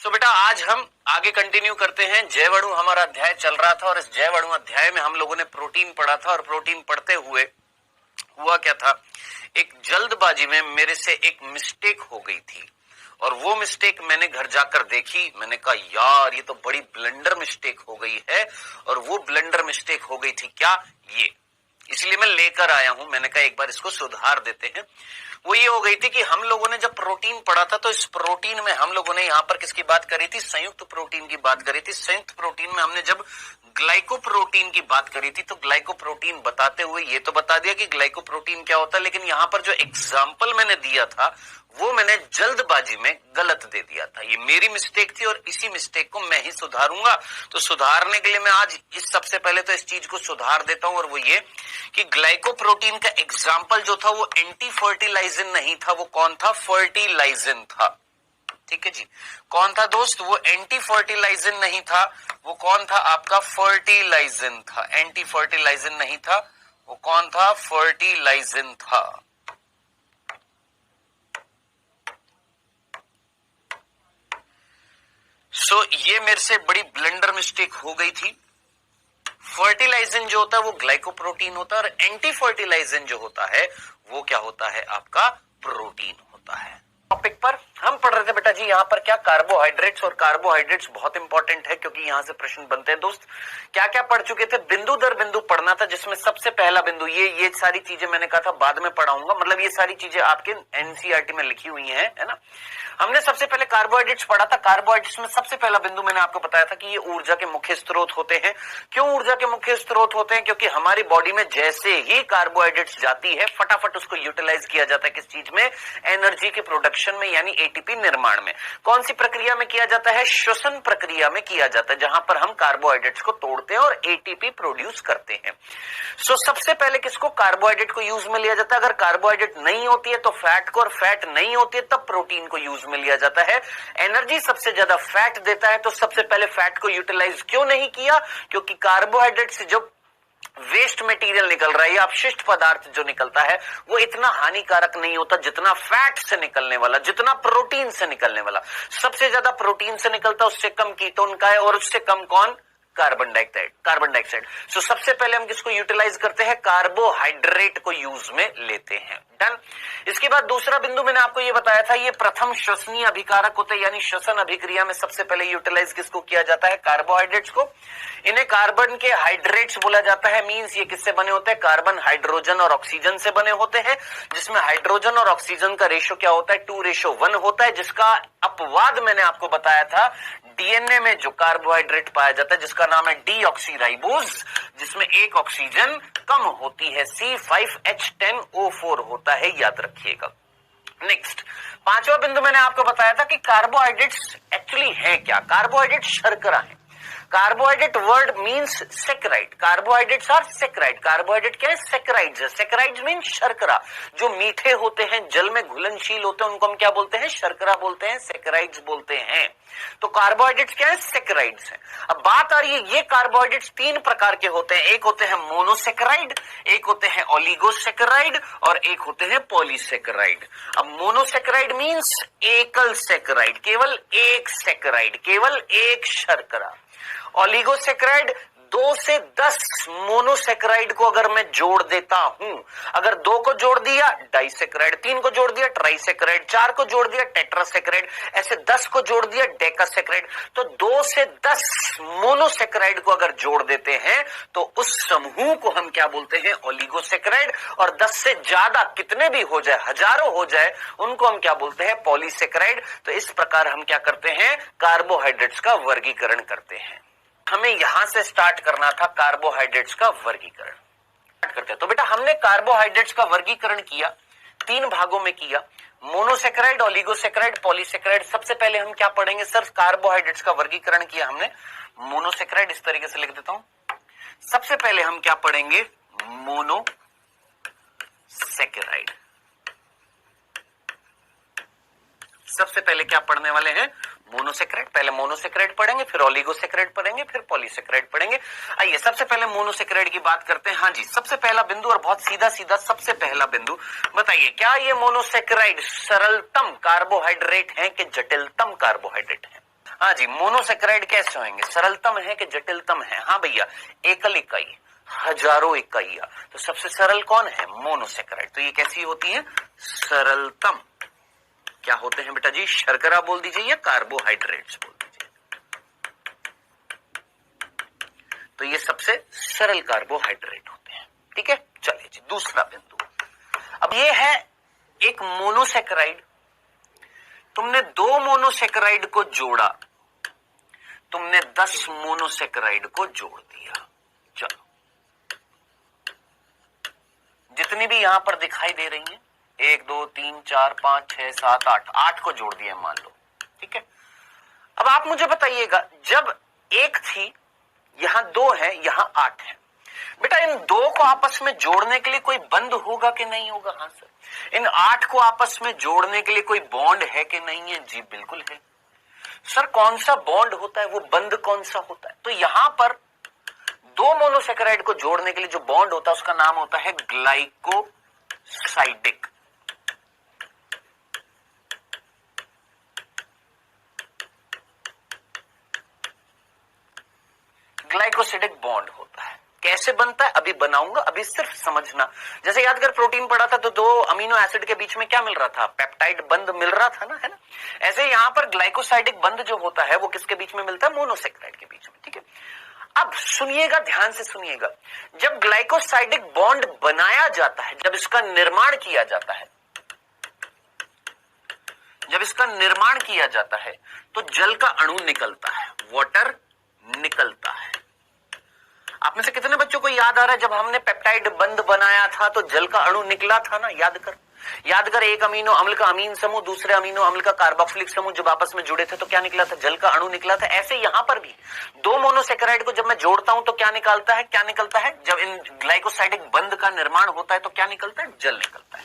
तो बेटा आज हम आगे कंटिन्यू करते हैं। जैव अणु हमारा अध्याय चल रहा था और इस जैव अणु अध्याय में हम लोगों ने प्रोटीन पढ़ा था और प्रोटीन पढ़ते हुए हुआ क्या था, एक जल्दबाजी में मेरे से एक मिस्टेक हो गई थी और वो मिस्टेक मैंने घर जाकर देखी। मैंने कहा यार ये तो बड़ी ब्लंडर मिस्टेक हो गई है और वो ब्लंडर मिस्टेक हो गई थी क्या, ये इसलिए मैं लेकर आया हूं। मैंने कहा एक बार इसको सुधार देते हैं। वो ये हो गई थी कि हम लोगों ने जब प्रोटीन पढ़ा था तो इस प्रोटीन में हम लोगों ने यहाँ पर किसकी बात करी थी, संयुक्त प्रोटीन की बात करी थी। संयुक्त प्रोटीन में हमने जब ग्लाइकोप्रोटीन की बात करी थी तो ग्लाइकोप्रोटीन बताते हुए ये तो बता दिया कि ग्लाइकोप्रोटीन क्या होता है, लेकिन यहाँ पर जो एग्जाम्पल मैंने दिया था वो मैंने जल्दबाजी में गलत दे दिया था। ये मेरी मिस्टेक थी और इसी मिस्टेक को मैं ही सुधारूंगा। तो सुधारने के लिए मैं आज इस सबसे पहले तो इस चीज को सुधार देता हूं और वो ये कि ग्लाइकोप्रोटीन का एग्जाम्पल जो था वो एंटी फर्टिलाइजिन नहीं था। वो कौन था, फर्टिलाइजिन था। ठीक है जी, कौन था दोस्त, वो एंटी फर्टिलाइजिन नहीं था। वो कौन था आपका, फर्टिलाइजिन था। एंटी फर्टिलाइजिन नहीं था, वो कौन था, फर्टिलाइजिन था। ये मेरे से बड़ी ब्लंडर मिस्टेक हो गई थी। फर्टिलाइजिन जो होता है वो ग्लाइकोप्रोटीन होता है और एंटी फर्टिलाइजिन जो होता है वो क्या होता है, आपका प्रोटीन होता है। टॉपिक पर हम पढ़ रहे थे बेटा जी यहाँ पर क्या, कार्बोहाइड्रेट्स। और कार्बोहाइड्रेट्स बहुत इंपॉर्टेंट है क्योंकि यहाँ से प्रश्न बनते हैं। दोस्त क्या क्या पढ़ चुके थे, बिंदु दर बिंदु पढ़ना था, जिसमें सबसे पहला बिंदु ये सारी चीजें मैंने कहा था बाद में पढ़ाऊंगा, मतलब ये सारी चीजें आपके एनसीईआरटी में लिखी हुई है ना। हमने सबसे पहले कार्बोहाइड्रेट्स पढ़ा था। कार्बोहाइड्रेट्स में सबसे पहला बिंदु मैंने आपको बताया था कि ये ऊर्जा के मुख्य स्रोत होते हैं। क्यों ऊर्जा के मुख्य स्रोत होते हैं, क्योंकि हमारी बॉडी में जैसे ही कार्बोहाइड्रेट्स जाती है फटाफट उसको यूटिलाइज किया जाता है। किस चीज में, एनर्जी के प्रोडक्शन में, यानी एटीपी निर्माण में। कौन सी प्रक्रिया में किया जाता है, श्वसन प्रक्रिया में किया जाता है, जहां पर हम कार्बोहाइड्रेट्स को तोड़ते हैं और एटीपी प्रोड्यूस करते हैं। सबसे पहले किसको, कार्बोहाइड्रेट को यूज में लिया जाता है। अगर कार्बोहाइड्रेट नहीं होती है तो फैट को, और फैट नहीं होती है तब प्रोटीन को यूज में लिया जाता है। एनर्जी सबसे ज्यादा फैट देता है तो सबसे पहले फैट को यूटिलाइज क्यों नहीं किया, क्योंकि कार्बोहाइड्रेट से जो वेस्ट मटेरियल निकल रहा है या अपशिष्ट पदार्थ जो निकलता है वो इतना हानिकारक नहीं होता जितना फैट से निकलने वाला, जितना प्रोटीन से निकलने वाला। सबसे ज्यादा प्रोटीन से निकलता, उससे कम कीटोन का है और उससे कम कौन, कार्बन डाइऑक्साइड। सबसे पहले हम किसको यूटिलाइज करते हैं, कार्बोहाइड्रेट को यूज में लेते हैं। डन। इसके बाद दूसरा बिंदु मैंने आपको ये बताया था, ये प्रथम श्वसनीय अभिकारक होते हैं, यानी श्वसन अभिक्रिया में सबसे पहले यूटिलाइज किसको किया जाता है, कार्बोहाइड्रेट्स को। इन्हें कार्बन के हाइड्रेट्स बोला जाता है। मींस ये किससे बने होते हैं, कार्बन, हाइड्रोजन और ऑक्सीजन से बने होते हैं, जिसमें हाइड्रोजन और ऑक्सीजन का रेशो क्या होता है, 2:1 होता है, जिसका अपवाद मैंने आपको बताया था डीएनए में जो कार्बोहाइड्रेट पाया जाता है जिसका नाम है डीऑक्सीराइबोज, जिसमें एक ऑक्सीजन कम होती है, C5H10O4 होता है, याद रखिएगा। नेक्स्ट, पांचवा बिंदु मैंने आपको बताया था कि कार्बोहाइड्रेट्स एक्चुअली है क्या, कार्बोहाइड्रेट शर्करा है। Carbohydrate word means saccharide, carbohydrates are saccharide. Carbohydrate क्या है, सेक्राइड्स है। सेक्राइड्स मीन शर्करा, जो मीठे होते हैं, जल में घुलनशील होते हैं, उनको हम क्या बोलते हैं, शर्करा बोलते हैं, सेक्राइड्स बोलते हैं। तो कार्बोहाइड्रेट्स क्या है, सेक्राइड्स है। अब बात आ रही है, ये कार्बोहाइड्रेट्स तीन प्रकार के होते हैं। एक होते हैं मोनोसेक्राइड, एक होते हैं ओलिगोसेक्राइड और एक होते हैं पॉलीसेक्राइड। अब मोनोसेक्राइड मींस एकल सेक्राइड, केवल एक सेक्राइड, केवल एक शर्करा। ओलिगोसेक्राइड 2 से 10 मोनोसेक्राइड को अगर मैं जोड़ देता हूं, अगर 2 को जोड़ दिया डाइसेक्राइड, 3 को जोड़ दिया ट्राइसेक्राइड, 4 को जोड़ दिया टेट्रासेक्राइड, ऐसे 10 को जोड़ दिया डेकासेक्राइड। तो 2 से 10 मोनोसेक्राइड को अगर जोड़ देते हैं तो उस समूह को हम क्या बोलते हैं, ओलिगोसेक्राइड। और 10 से ज्यादा कितने भी हो जाए, हजारों हो जाए, उनको हम क्या बोलते हैं, पॉलीसेक्राइड। तो इस प्रकार हम क्या करते हैं, कार्बोहाइड्रेट्स का वर्गीकरण करते हैं। हमें यहां से स्टार्ट करना था कार्बोहाइड्रेट्स का वर्गीकरण। स्टार्ट करते हैं। तो बेटा हमने कार्बोहाइड्रेट्स का वर्गीकरण किया, 3 भागों में किया, मोनोसेक्राइड, ओलिगोसेक्राइड, पॉलीसेक्राइड। सबसे पहले हम क्या पढ़ेंगे सर, कार्बोहाइड्रेट्स का वर्गीकरण किया हमने मोनोसेक्राइड, इस तरीके से लिख देता हूं। सबसे पहले हम क्या पढ़ेंगे, मोनोसेक्राइड। सबसे पहले क्या पढ़ने वाले हैं, मोनोसेक्राइड। पहले मोनोसेक्राइड पढ़ेंगे, फिर ओलिगोसेक्राइड पढ़ेंगे, फिर पॉलीसेक्राइड पढ़ेंगे। आइए सबसे पहले मोनोसेक्राइड की बात करते हैं। हाँ जी, सबसे पहला बिंदु और बहुत सीधा सीधा सबसे पहला बिंदु बताइए, क्या ये मोनोसेक्राइड सरलतम कार्बोहाइड्रेट है कि जटिलतम कार्बोहाइड्रेट है? हाँ जी, मोनोसेक्राइड कैसे होंगे, सरलतम है कि जटिलतम है? हाँ भैया, एकल इकाई, हजारों इकाइयां, तो सबसे सरल कौन है? मोनोसेक्राइड। तो ये कैसी होती है? सरलतम। क्या होते हैं बेटा जी? शर्करा बोल दीजिए या कार्बोहाइड्रेट्स बोल दीजिए। तो ये सबसे सरल कार्बोहाइड्रेट होते हैं। ठीक है, चलिए जी दूसरा बिंदु। अब ये है एक मोनोसेक्राइड, तुमने 2 मोनोसेक्राइड को जोड़ा, तुमने 10 मोनोसेक्राइड को जोड़ दिया। चलो, जितनी भी यहां पर दिखाई दे रही हैं, 1 2 3 4 5 6 7 8, 8 को जोड़ दिया मान लो। ठीक है, अब आप मुझे बताइएगा, जब 1 थी, यहां 2 है, यहां 8 है, बेटा इन 2 को आपस में जोड़ने के लिए कोई बंध होगा कि नहीं होगा? हाँ सर। इन 8 को आपस में जोड़ने के लिए कोई बॉन्ड है कि नहीं है? जी बिल्कुल है। सर कौन सा बॉन्ड होता है, वो बंध कौन सा होता है? तो यहां पर 2 मोनोसेक्राइड को जोड़ने के लिए जो बॉन्ड होता है उसका नाम होता है ग्लाइकोसाइडिक। ग्लाइकोसिडिक बॉन्ड होता है। कैसे बनता है अभी बनाऊंगा, अभी सिर्फ समझना। जैसे याद कर, प्रोटीन पढ़ा था तो 2 अमीनो एसिड के बीच में क्या मिल रहा था? पेप्टाइड बंध मिल रहा था ना, है ना? ऐसे यहां पर ग्लाइकोसाइडिक बंध जो होता है वो किसके बीच में मिलता है? मोनोसेक्राइड के बीच में। ठीक है, अब सुनिएगा, ध्यान से सुनिएगा। जब ग्लाइकोसाइडिक बॉन्ड बनाया जाता है, जब इसका निर्माण किया जाता है, जब इसका निर्माण किया जाता है तो जल का अणु निकलता है, वाटर निकलता है। आप में से कितने बच्चों को याद आ रहा है जब हमने पेप्टाइड बंध बनाया था तो जल का अणु निकला था ना? याद कर, याद कर, एक अमीनो अम्ल का अमीन समूह दूसरे अमीनो अम्ल का कार्बोक्सिलिक समूह जब आपस में जुड़े थे तो क्या निकला था? जल का अणु निकला था। ऐसे यहां पर भी 2 मोनोसेक्राइड को जब मैं जोड़ता हूं तो क्या निकलता है? क्या निकलता है? जब इन ग्लाइकोसाइडिक बंध का निर्माण होता है तो क्या निकलता है? जल निकलता है।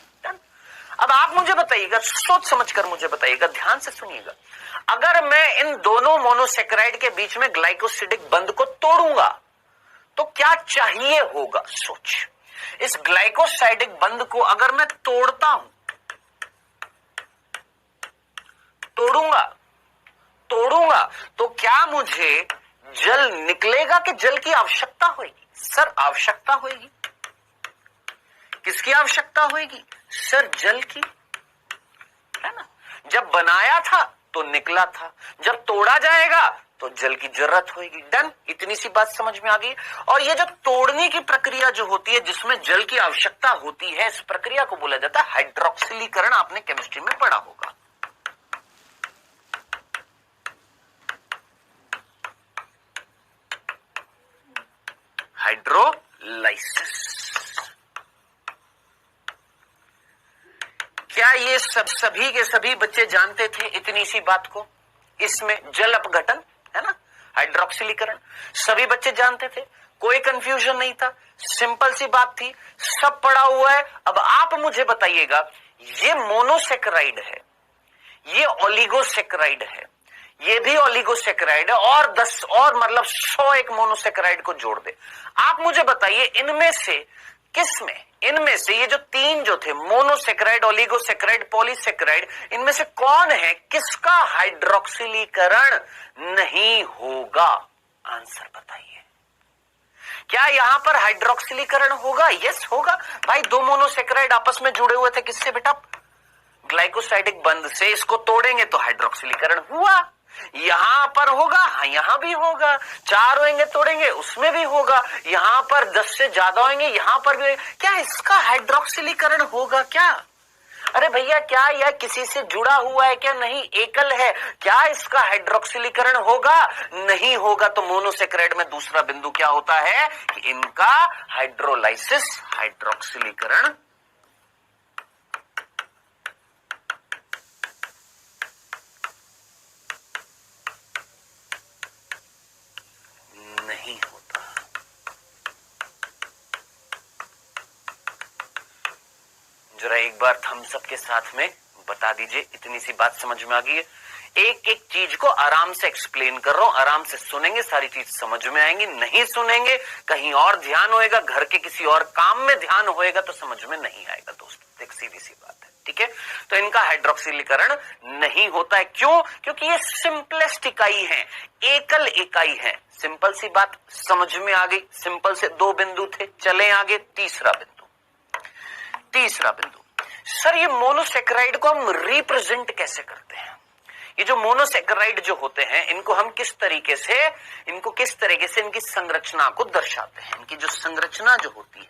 अब आप मुझे बताइएगा, सोच समझकर मुझे बताइएगा, ध्यान से सुनिएगा, अगर मैं इन दोनों मोनोसेक्राइड के बीच में ग्लाइकोसिडिक बंध को तोड़ूंगा तो क्या चाहिए होगा? सोच, इस ग्लाइकोसाइडिक बंध को अगर मैं तोड़ता हूं, तोड़ूंगा तो क्या मुझे जल निकलेगा कि जल की आवश्यकता होगी? सर आवश्यकता होगी। किसकी आवश्यकता होगी? सर जल की, है ना? जब बनाया था तो निकला था, जब तोड़ा जाएगा तो जल की जरूरत होगी। डन, इतनी सी बात समझ में आ गई। और ये जो तोड़ने की प्रक्रिया जो होती है जिसमें जल की आवश्यकता होती है, इस प्रक्रिया को बोला जाता है हाइड्रोक्सिलीकरण। आपने केमिस्ट्री में पढ़ा होगा। हाइड्रोलाइसिस। क्या ये सभी के सभी बच्चे जानते थे इतनी सी बात को? इसमें जल अपघटन, है ना, हाइड्रोक्सिलीकरण, सभी बच्चे जानते थे, कोई कंफ्यूजन नहीं था, सिंपल सी बात थी, सब पढ़ा हुआ है। अब आप मुझे बताइएगा, ये मोनोसेक्राइड है, ये ओलिगोसेक्राइड है, ये भी ओलिगोसेक्राइड है, और 10 और मतलब 100 एक मोनोसेक्राइड को जोड़ दे। आप मुझे बताइए इनमें से किसमें, इनमें से ये जो 3 जो थे, मोनोसेक्राइड, ओलिगोसेक्राइड, पॉलीसेक्राइड, इनमें से कौन है किसका हाइड्रोक्सिलीकरण नहीं होगा? आंसर बताइए। क्या यहां पर हाइड्रोक्सिलीकरण होगा? यस होगा भाई। 2 मोनोसेक्राइड आपस में जुड़े हुए थे, किससे बेटा? ग्लाइकोसाइडिक बंध से। इसको तोड़ेंगे तो हाइड्रोक्सिलीकरण हुआ। यहां पर होगा, हाँ यहां भी होगा। 4 होंगे तोड़ेंगे, उसमें भी होगा। यहां पर 10 से ज्यादा होंगे, यहां पर भी। क्या इसका हाइड्रोक्सिलीकरण होगा क्या? अरे भैया क्या यह किसी से जुड़ा हुआ है क्या? नहीं, एकल है। क्या इसका हाइड्रोक्सिलीकरण होगा? नहीं होगा। तो मोनोसेक्राइड में दूसरा बिंदु क्या होता है कि इनका हाइड्रोलाइसिस, हाइड्रोक्सिलीकरण नहीं होता। जरा एक बार थम्स अप के साथ में बता दीजिए, इतनी सी बात समझ में आ गई है? एक एक चीज को आराम से एक्सप्लेन कर रहा हूं, आराम से सुनेंगे, सारी चीज समझ में आएंगी। नहीं सुनेंगे, कहीं और ध्यान होएगा, घर के किसी और काम में ध्यान होएगा तो समझ में नहीं आएगा दोस्तों। एक सीधी सी बात है। ठीक है, तो इनका हाइड्रोक्सिलीकरण नहीं होता है। क्यों? क्योंकि ये सिंपलेस्ट इकाई है, एकल इकाई है। सिंपल सी बात समझ में आ गई। सिंपल से दो बिंदु थे, चले आगे तीसरा बिंदु। सर ये मोनोसेक्राइड को हम रिप्रेजेंट कैसे करते हैं? ये जो मोनोसेक्राइड जो होते हैं इनको हम किस तरीके से इनकी संरचना को दर्शाते हैं? इनकी जो संरचना जो होती है,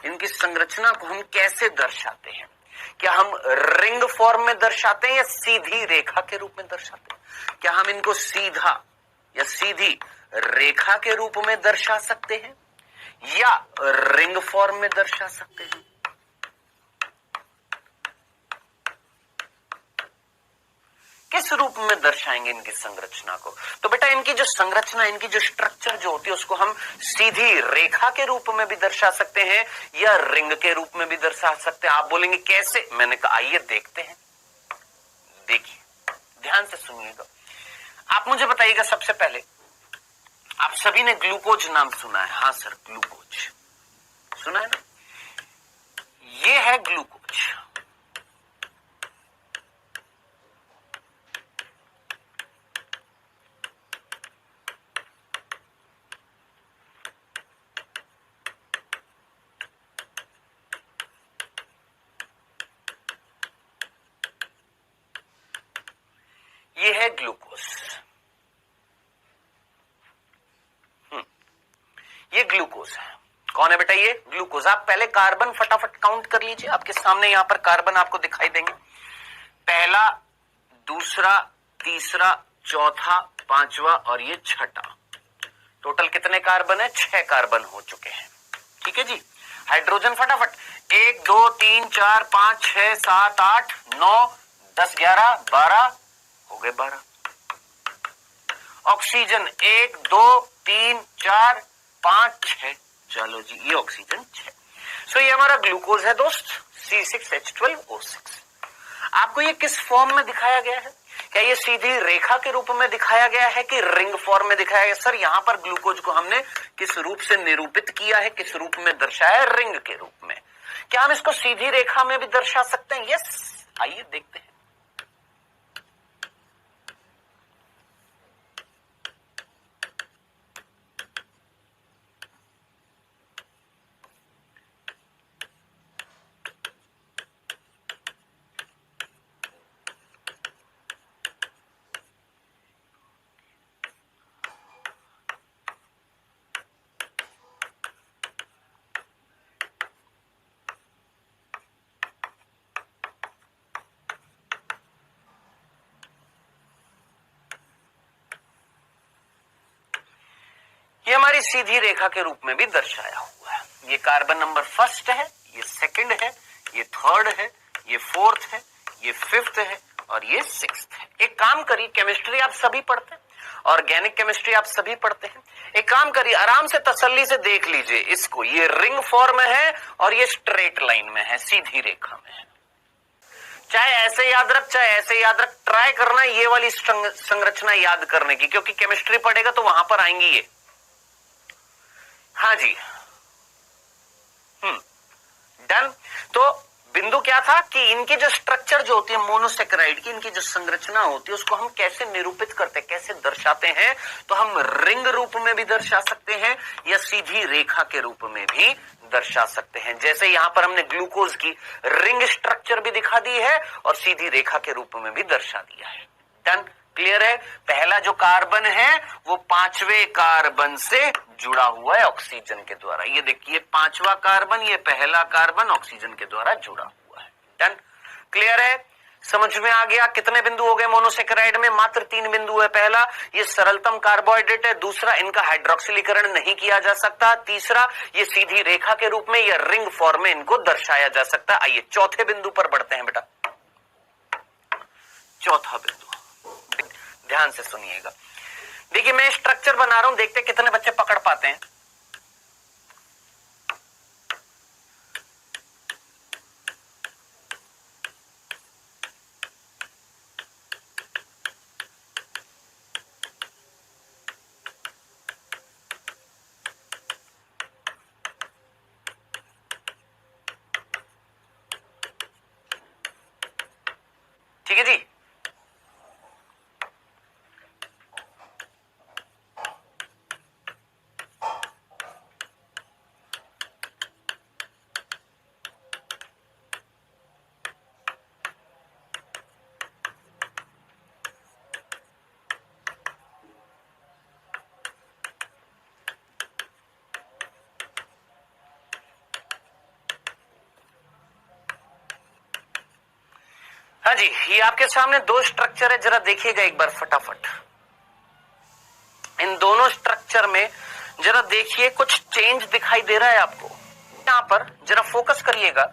इनकी संरचना को हम कैसे दर्शाते हैं? क्या हम रिंग फॉर्म में दर्शाते हैं या सीधी रेखा के रूप में दर्शाते हैं? क्या हम इनको सीधा या सीधी रेखा के रूप में दर्शा सकते हैं या रिंग फॉर्म में दर्शा सकते हैं? किस रूप में दर्शाएंगे इनकी संरचना को? तो बेटा इनकी जो संरचना, इनकी जो स्ट्रक्चर जो होती है उसको हम सीधी रेखा के रूप में भी दर्शा सकते हैं या रिंग के रूप में भी दर्शा सकते हैं। आप बोलेंगे कैसे? मैंने कहा आइए देखते हैं। देखिए ध्यान से सुनिएगा, आप मुझे बताइएगा सबसे पहले, आप सभी ने ग्लूकोज नाम सुना है? हाँ सर, ग्लूकोज सुना है ना? ये है ग्लूकोज। ये है ग्लूकोज। ये ग्लूकोज है। कौन है बेटा? ये ग्लूकोज। आप पहले कार्बन फटाफट काउंट कर लीजिए, आपके सामने यहां पर कार्बन आपको दिखाई देंगे। पहला, दूसरा, तीसरा, चौथा, पांचवा और ये छठा। टोटल कितने कार्बन है? 6 कार्बन हो चुके हैं। ठीक है जी। हाइड्रोजन फटाफट, 1 2 3 4 5 6 7 8 9 10 11 12 हो गए 12। ऑक्सीजन 1 2 3 4 5 6, चलो जी ये ऑक्सीजन 6। सो ये हमारा ग्लूकोज है दोस्त, C6H12O6। आपको ये किस फॉर्म में दिखाया गया है? क्या ये सीधी रेखा के रूप में दिखाया गया है कि रिंग फॉर्म में दिखाया गया? सर यहां पर ग्लूकोज को हमने किस रूप से निरूपित किया है, किस रूप में दर्शाया है? रिंग के रूप में। क्या हम इसको सीधी रेखा में भी दर्शा सकते हैं? यस, आइए देखते हैं। ये हमारी सीधी रेखा के रूप में भी दर्शाया हुआ है। ये कार्बन नंबर फर्स्ट है, ये सेकंड है, ये थर्ड है, ये फोर्थ है, ये फिफ्थ है और ये सिक्स्थ है। एक काम करिए, केमिस्ट्री आप सभी पढ़ते हैं, ऑर्गेनिक केमिस्ट्री आप सभी पढ़ते हैं। एक काम करिए, आराम से तसल्ली से देख लीजिए इसको। ये रिंग फॉर्म में है और ये स्ट्रेट लाइन में है, सीधी रेखा में है। चाहे ऐसे याद रख, चाहे ऐसे याद रख, ट्राई करना ये वाली संरचना याद करने की, क्योंकि केमिस्ट्री पढ़ेगा तो वहां पर आएंगी ये। हाँ जी, डन। तो बिंदु क्या था कि इनकी जो स्ट्रक्चर जो होती है मोनोसेक्राइड की, इनकी जो संरचना होती है उसको हम कैसे निरूपित करते हैं, कैसे दर्शाते हैं? तो हम रिंग रूप में भी दर्शा सकते हैं या सीधी रेखा के रूप में भी दर्शा सकते हैं। जैसे यहां पर हमने ग्लूकोज की रिंग स्ट्रक्चर भी दिखा दी है और सीधी रेखा के रूप में भी दर्शा दिया है। डन, क्लियर है? पहला जो कार्बन है वो 5वें कार्बन से जुड़ा हुआ है ऑक्सीजन के द्वारा। ये देखिए 5वां कार्बन, ये पहला कार्बन ऑक्सीजन के द्वारा जुड़ा हुआ है। डन, क्लियर है? समझ में आ गया? कितने बिंदु हो गए मोनोसेक्राइड में? मात्र 3 बिंदु है। पहला, ये सरलतम कार्बोहाइड्रेट है। दूसरा, इनका हाइड्रोक्सिलीकरण नहीं किया जा सकता। तीसरा, ये सीधी रेखा के रूप में या रिंग फॉर्म में इनको दर्शाया जा सकता है। आइए चौथे बिंदु पर बढ़ते हैं बेटा। चौथा बिंदु ध्यान से सुनिएगा। देखिए मैं स्ट्रक्चर बना रहा हूं, देखते हैं कितने बच्चे पकड़ पाते हैं। हाँ जी, ये आपके सामने दो स्ट्रक्चर है, जरा देखिएगा एक बार फटाफट। इन दोनों स्ट्रक्चर में जरा देखिए कुछ चेंज दिखाई दे रहा है आपको। यहां पर जरा फोकस करिएगा,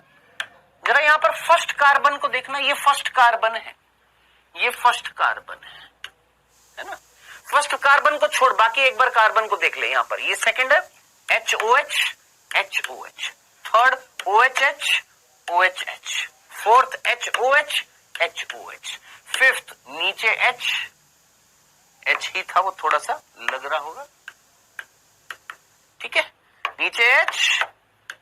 जरा यहां पर फर्स्ट कार्बन को देखना, ये फर्स्ट कार्बन है, ये फर्स्ट कार्बन है ना। फर्स्ट कार्बन को छोड़ बाकी एक बार कार्बन को देख ले। यहां पर ये सेकंड है HOH HOH, third OHH OHH, fourth HOH HOH, fifth नीचे H ही था, वो थोड़ा सा लग रहा होगा, ठीक है, नीचे H,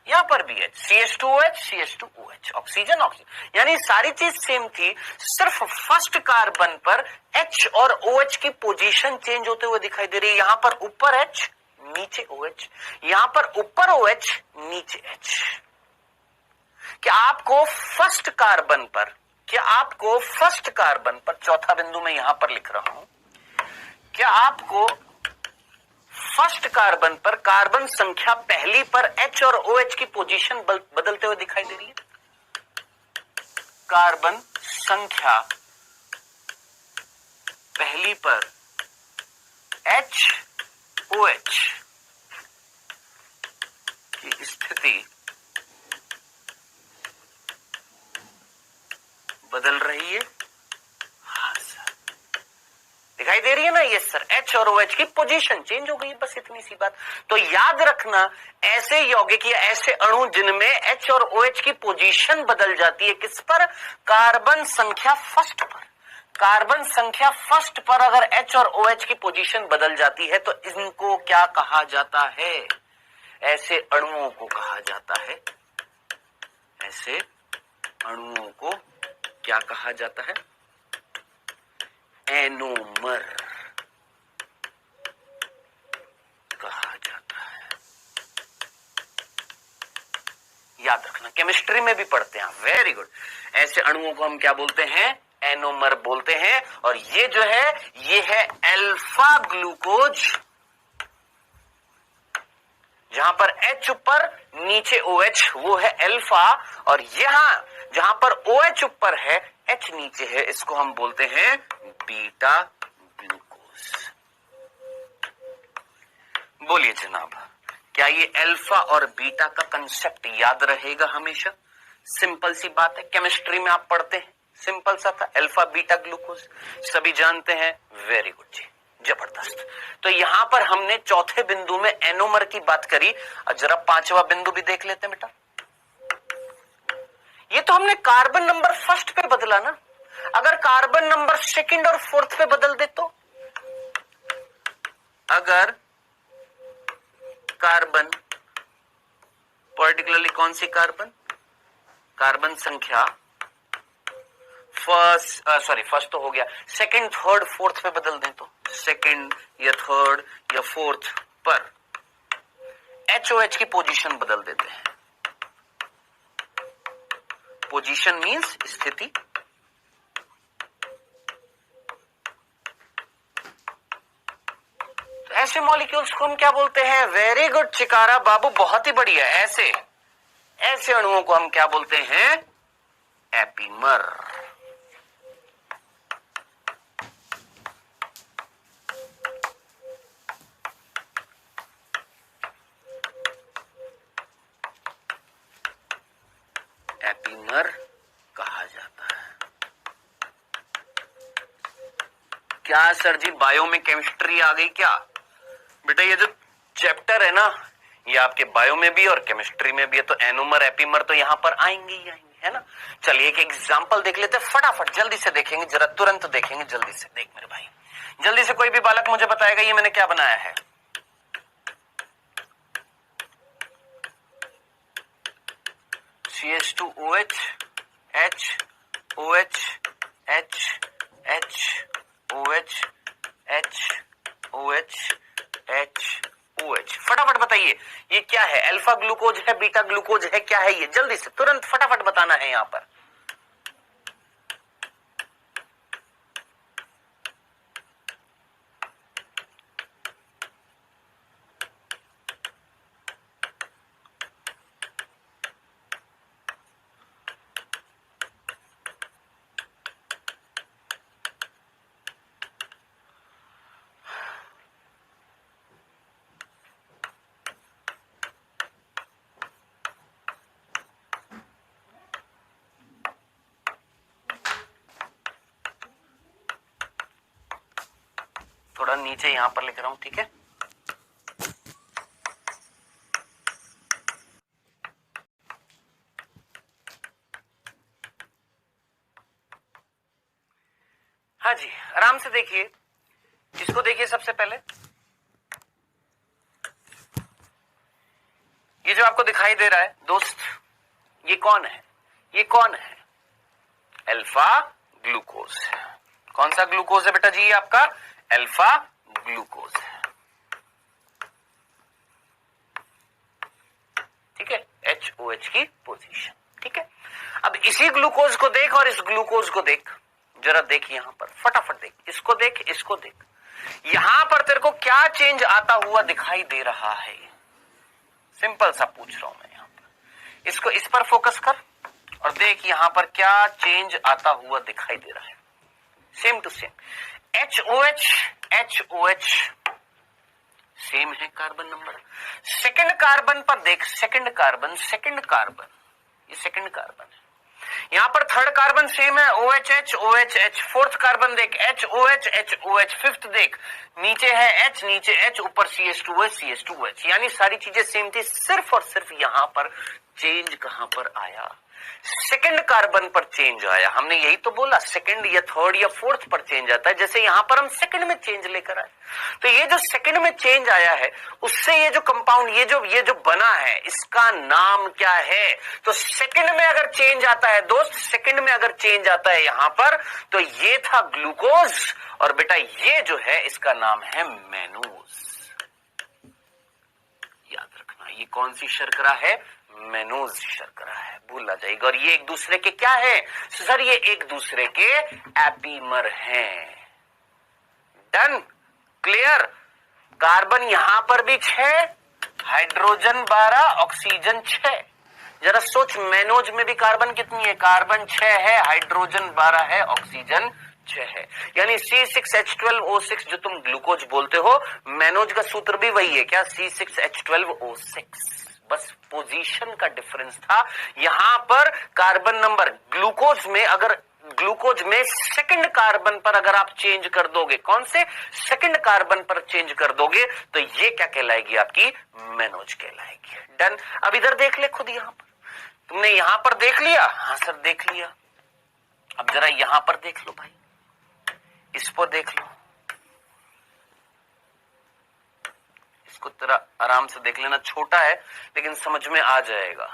यहां पर भी H, CH2OH CH2OH, oxygen oxygen, यानी सारी चीज सेम थी, सिर्फ फर्स्ट कार्बन पर H और OH की पोजीशन चेंज होते हुए दिखाई दे रही है। यहां पर ऊपर H नीचे OH, यहां पर ऊपर OH नीचे H। क्या आपको फर्स्ट कार्बन पर, क्या आपको फर्स्ट कार्बन पर, चौथा बिंदु मैं यहां पर लिख रहा हूं, क्या आपको फर्स्ट कार्बन पर कार्बन संख्या पहली पर H और OH की पोजीशन बदलते हुए दिखाई दे रही है? कार्बन संख्या पहली पर H OH की स्थिति बदल रही है? हाँ सर, दिखाई दे रही है ना? यस सर, H और OH की पोजीशन चेंज हो गई है, बस इतनी सी बात। तो याद रखना, ऐसे यौगिक या ऐसे अणु जिनमें H और OH की पोजीशन बदल जाती है, किस पर? कार्बन संख्या फर्स्ट पर। कार्बन संख्या फर्स्ट पर अगर H और OH की पोजीशन बदल जाती है तो इनको क्या कहा जाता है? ऐसे अणुओं को कहा जाता है, ऐसे अणुओं को क्या कहा जाता है? एनोमर कहा जाता है। याद रखना, केमिस्ट्री में भी पढ़ते हैं, वेरी गुड। ऐसे अणुओं को हम क्या बोलते हैं? एनोमर बोलते हैं। और ये जो है, ये है अल्फा ग्लूकोज, जहां पर H ऊपर नीचे OH, वो है अल्फा। और यहां जहां पर OH ऊपर है H नीचे है, इसको हम बोलते हैं बीटा ग्लूकोज। बोलिए जनाब, क्या ये अल्फा और बीटा का कंसेप्ट याद रहेगा हमेशा? सिंपल सी बात है, केमिस्ट्री में आप पढ़ते हैं, सिंपल सा था, अल्फा बीटा ग्लूकोज सभी जानते हैं। वेरी गुड जी, जबरदस्त। तो यहां पर हमने चौथे बिंदु में एनोमर की बात करी, और जरा पांचवा बिंदु भी देख लेते हैं बेटा। ये तो हमने कार्बन नंबर फर्स्ट पे बदला ना, अगर कार्बन नंबर सेकंड और फोर्थ पे बदल दे तो? अगर कार्बन, पर्टिकुलरली कौन सी कार्बन? कार्बन संख्या फर्स्ट तो हो गया, सेकंड थर्ड फोर्थ पे बदल दें तो? सेकंड या थर्ड या फोर्थ पर HOH की पोजीशन बदल देते हैं। पोजीशन मींस स्थिति। तो ऐसे मॉलिक्यूल्स को हम क्या बोलते हैं? वेरी गुड चिकारा बाबू, बहुत ही बढ़िया। ऐसे अणुओं को हम क्या बोलते हैं? एपीमर। एपीमर कहा जाता है। क्या सर जी बायो में केमिस्ट्री आ गई क्या? बेटा ये जो चैप्टर है ना, ये आपके बायो में भी और केमिस्ट्री में भी है, तो एनोमर एपीमर तो यहां पर आएंगे ही आएंगे, है ना। चलिए एक एग्जांपल देख लेते हैं, फटाफट जल्दी से देखेंगे, जरा तुरंत देखेंगे, जल्दी से देख मेरे भाई, जल्दी से कोई भी बालक मुझे बताएगा ये मैंने क्या बनाया है। CH2OH H OH H H OH H OH H OH, फटाफट बताइए ये क्या है? अल्फा ग्लूकोज है, बीटा ग्लूकोज है, क्या है ये? जल्दी से तुरंत फटाफट बताना है यहां पर। थोड़ा नीचे यहां पर लिख रहा हूं, ठीक है। हाँ जी, आराम से देखिए, इसको देखिए सबसे पहले। ये जो आपको दिखाई दे रहा है दोस्त, ये कौन है? ये कौन है? Alpha glucose. कौन सा ग्लूकोज है बेटा जी? ये आपका अल्फा ग्लूकोज है, ठीक है। HOH की पोजीशन, ठीक है। अब इसी ग्लूकोज को देख और इस ग्लूकोज को देख, जरा देख यहां पर, फटाफट देख, इसको देख, इसको देख। यहां पर तेरे को क्या चेंज आता हुआ दिखाई दे रहा है? सिंपल सा पूछ रहा हूं मैं यहां पर। इसको इस पर फोकस कर और देख यहां पर क्या चेंज आता हुआ दिखाई दे रहा है। Same to same HOH same है कार्बन नंबर। सेकंड कार्बन पर देख, सेकंड कार्बन, ये सेकंड कार्बन है। यहां पर थर्ड कार्बन सेम है, OHH OHH। फोर्थ कार्बन देख, HOH HOH। फिफ्थ देख, नीचे है H, नीचे H, ऊपर CH2OH CH2OH। यानी सारी चीजें सेम थी, सिर्फ और सिर्फ यहां पर चेंज कहां पर आया? सेकंड कार्बन पर चेंज आया। हमने यही तो बोला, सेकंड या थर्ड या फोर्थ पर चेंज आता है। जैसे यहां पर हम सेकंड में चेंज लेकर आए, तो ये जो सेकंड में चेंज आया है, उससे ये जो कंपाउंड, ये जो बना है, इसका नाम क्या है? तो सेकंड में अगर चेंज आता है दोस्त, सेकंड में अगर चेंज आता है यहां पर, तो ये था ग्लूकोज, और बेटा ये जो है इसका नाम है मेनोज। याद रखना, ये कौन सी शर्करा है? मेनोज शर्करा है, भूल ना जाएगा। और ये एक दूसरे के क्या है सर? ये एक दूसरे के एपीमर हैं। Done, clear. कार्बन यहां पर भी 6, हाइड्रोजन 12, ऑक्सीजन 6। जरा सोच, मेनोज में भी कार्बन कितनी है? कार्बन 6 है, हाइड्रोजन 12 है, ऑक्सीजन 6 है। यानी C6H12O6 जो तुम ग्लूकोज बोलते हो, मेनोज का सूत्र भी वही है क्या? C6H12O6। बस पोजीशन का डिफरेंस था। यहां पर कार्बन नंबर ग्लूकोज में, अगर ग्लूकोज में सेकंड कार्बन पर अगर आप चेंज कर दोगे, कौन से? सेकंड कार्बन पर चेंज कर दोगे, तो ये क्या कहलाएगी? आपकी मेनोज कहलाएगी। डन। अब इधर देख ले खुद, यहां पर तुमने यहां पर देख लिया? हाँ सर देख लिया। अब जरा यहां पर देख लो भाई, इस पर देख लो, इसको तेरा आराम से देख लेना, छोटा है लेकिन समझ में आ जाएगा।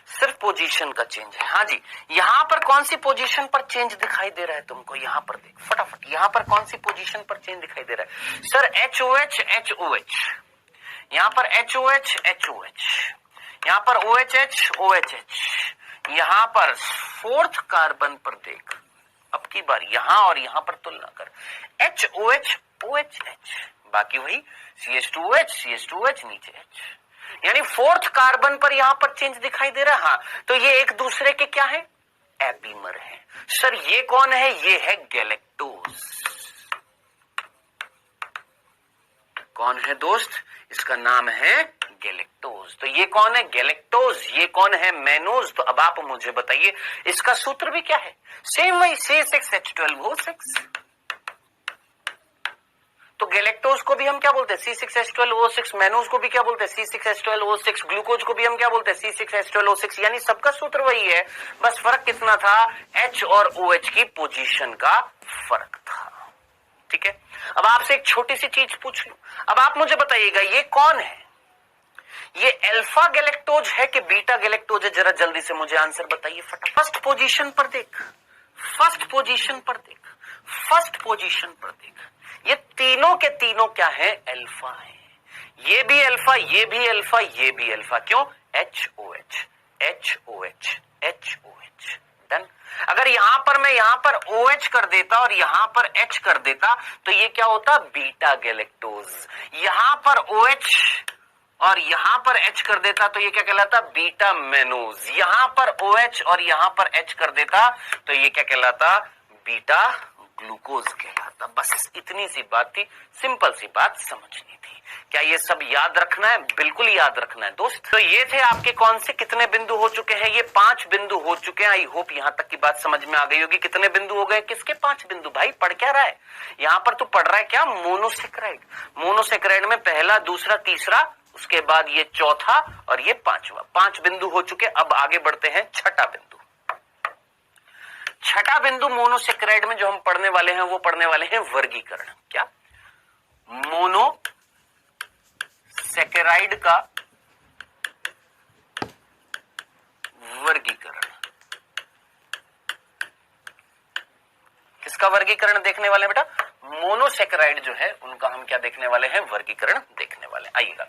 सिर्फ पोजीशन का चेंज है। हाँ जी, यहां पर कौन सी पोजीशन पर चेंज दिखाई दे रहा है तुमको? यहां पर देख फटाफट, यहां पर कौन सी पोजीशन पर चेंज दिखाई दे रहा है? सर HOH HOH, यहां पर HOH HOH, यहां पर OHH OHH, यहां पर फोर्थ कार्बन पर देख। अब की बार यहां और यहां पर तुलना कर, HOH OHH, बाकी वही CH2OH CH2OH, नीचे H। यानी फोर्थ कार्बन पर यहां पर चेंज दिखाई दे रहा है। हाँ, तो ये एक दूसरे के क्या है? एपीमर है। सर ये कौन है? ये है गैलेक्टोज। कौन है दोस्त? इसका नाम है गैलेक्टोज। तो ये कौन है? गैलेक्टोज। ये कौन है? मेनोज। तो अब आप मुझे बताइए, इसका सूत्र भी क्या है? सेम वही, C6H12O6। तो गैलेक्टोज को भी हम क्या बोलते हैं? C6H12O6। मेनोज को भी क्या बोलते हैं? C6H12O6। ग्लूकोज को भी हम क्या बोलते हैं? C6H12O6। यानी सबका सूत्र वही है, बस फर्क कितना था? H और OH की पोजीशन का फर्क था। ठीक है। अब आपसे एक छोटी सी चीज पूछ लूं, अब आप मुझे बताइएगा ये कौन है? ये अल्फा गैलेक्टोज है कि बीटा गैलेक्टोज है? जरा जल्दी से मुझे आंसर बताइए फटाफट। फर्स्ट पोजीशन पर देख, फर्स्ट पोजीशन पर देख, फर्स्ट पोजीशन पर देख। ये तीनों के तीनों क्या है? अल्फा है। ये भी अल्फा, ये भी अल्फा, ये भी अल्फा। क्यों? HOH HOH HOH। डन। अगर यहां पर मैं यहां पर OH कर देता और यहां पर H कर देता, तो ये क्या होता? Beta galactose. यहां पर OH और यहां पर H कर देता तो ये क्या कहलाता? Beta mannose. यहां पर OH और यहां पर H कर देता तो ये क्या कहलाता? बीटा ग्लूकोज कहलाता। बस इतनी सी बात थी, सिंपल सी बात समझनी थी। क्या ये सब याद रखना है? बिल्कुल याद रखना है दोस्त। तो ये थे आपके कौन से कितने बिंदु हो चुके हैं? ये 5 बिंदु हो चुके हैं। आई होप यहां तक की बात समझ में आ गई होगी। कितने बिंदु हो गए? किसके 5 बिंदु? भाई पढ़ क्या रहा है यहां पर? तू पढ़ रहा है क्या? मोनोसेक्राइड। मोनोसेक्राइड में पहला, दूसरा, तीसरा, उसके बाद ये चौथा और ये पांचवा। 5 बिंदु हो चुके। अब आगे बढ़ते हैं छठा बिंदु। छठा बिंदु मोनोसेक्राइड में जो हम पढ़ने वाले हैं वो पढ़ने वाले हैं वर्गीकरण। क्या? मोनोसेक्राइड का वर्गीकरण। किसका वर्गीकरण देखने वाले हैं बेटा? मोनोसेक्राइड जो है उनका हम क्या देखने वाले हैं? वर्गीकरण देखने वाले हैं। आइएगा,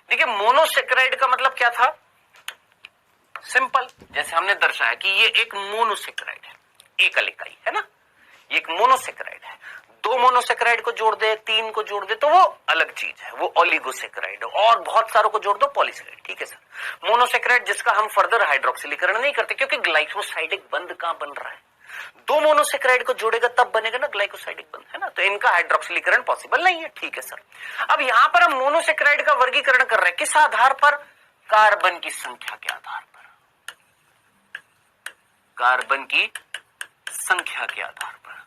देखिए मोनोसेक्राइड का मतलब क्या था? सिंपल, जैसे हमने दर्शाया कि ये एक मोनोसेक्राइड है, एकल इकाई है ना, ये एक मोनोसेक्राइड है। 2 मोनोसेक्राइड को जोड़ दे, 3 को जोड़ दे तो वो अलग चीज है, वो ओलिगोसेक्राइड है। और बहुत सारों को जोड़ दो, पॉलीसेक्राइड। ठीक है सर। मोनोसेक्राइड जिसका हम फर्दर हाइड्रोक्सिलीकरण नहीं करते, क्योंकि ग्लाइकोसाइडिक बंध कहां बन रहा है? 2 मोनोसेक्राइड को जोड़ेगा तब बनेगा ना ग्लाइकोसाइडिक बंध, है ना, तो इनका हाइड्रोक्सिलीकरण पॉसिबल नहीं है। ठीक है सर। अब यहां पर हम मोनोसेक्राइड का वर्गीकरण कर रहे हैं, किस आधार पर? कार्बन की संख्या के आधार पर। कार्बन की संख्या के आधार पर,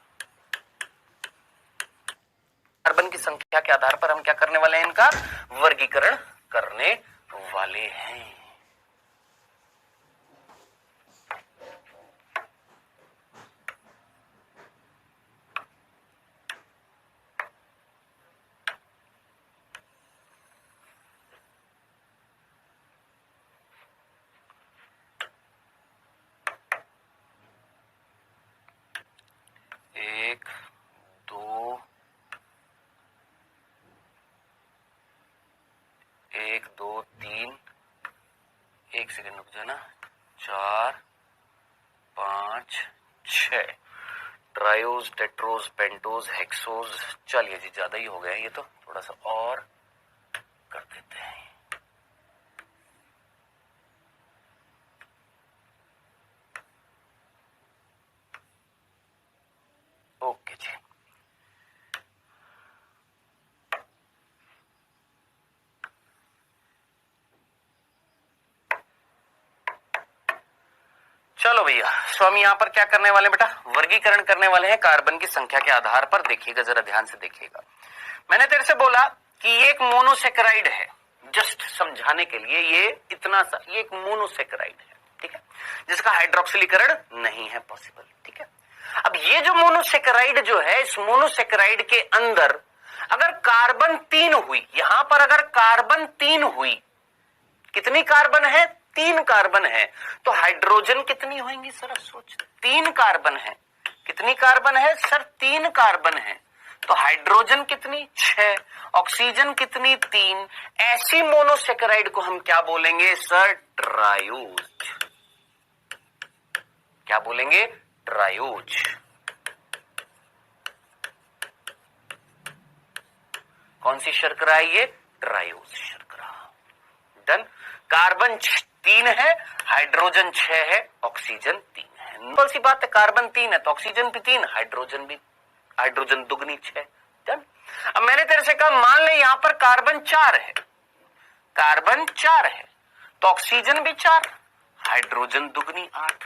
कार्बन की संख्या के आधार पर हम क्या करने वाले हैं? इनका वर्गीकरण करने वाले हैं। एक, दो, 1, 2, 3, एक सेकेंड रुक जाना, 4, 5, 6 ट्रायोज, टेट्रोज, पेंटोज, हेक्सोज। चलिए जी, ज्यादा ही हो गया ये तो, थोड़ा सा और कर देते हैं। ओके जी, चलो भैया। सो हम यहां पर क्या करने वाले बेटा? वर्गीकरण करने वाले हैं कार्बन की संख्या के आधार पर। देखिएगा, जरा ध्यान से देखिएगा। मैंने तेरे से बोला कि ये एक मोनोसेक्राइड है, जस्ट समझाने के लिए, ये इतना सा, ये एक मोनोसेक्राइड है, ठीक है, जिसका हाइड्रोक्सिलीकरण नहीं है पॉसिबल। ठीक है। अब ये जो मोनोसेक्राइड जो है, इस मोनोसेक्राइड के अंदर अगर कार्बन 3 हुई, यहां पर अगर कार्बन 3 हुई, कितनी कार्बन है? 3 कार्बन है, तो हाइड्रोजन कितनी होंगी सर? सोच, 3 कार्बन है, कितनी कार्बन है सर? 3 कार्बन है, तो हाइड्रोजन कितनी? 6, ऑक्सीजन कितनी? 3। ऐसी मोनोसेक्राइड को हम क्या बोलेंगे सर? ट्रायोज। क्या बोलेंगे? ट्रायोज। कौन सी शर्करा है ये? ट्रायोज शर्करा। डन। कार्बन 3 है, हाइड्रोजन 6 है, ऑक्सीजन 3 है। सिंपल सी बात है, कार्बन 3 है तो ऑक्सीजन भी 3, हाइड्रोजन दुगनी 6। डन। अब मैंने तेरे से कहा, मान ले यहां पर कार्बन 4 है, कार्बन 4 है तो ऑक्सीजन भी 4, हाइड्रोजन दुगनी 8।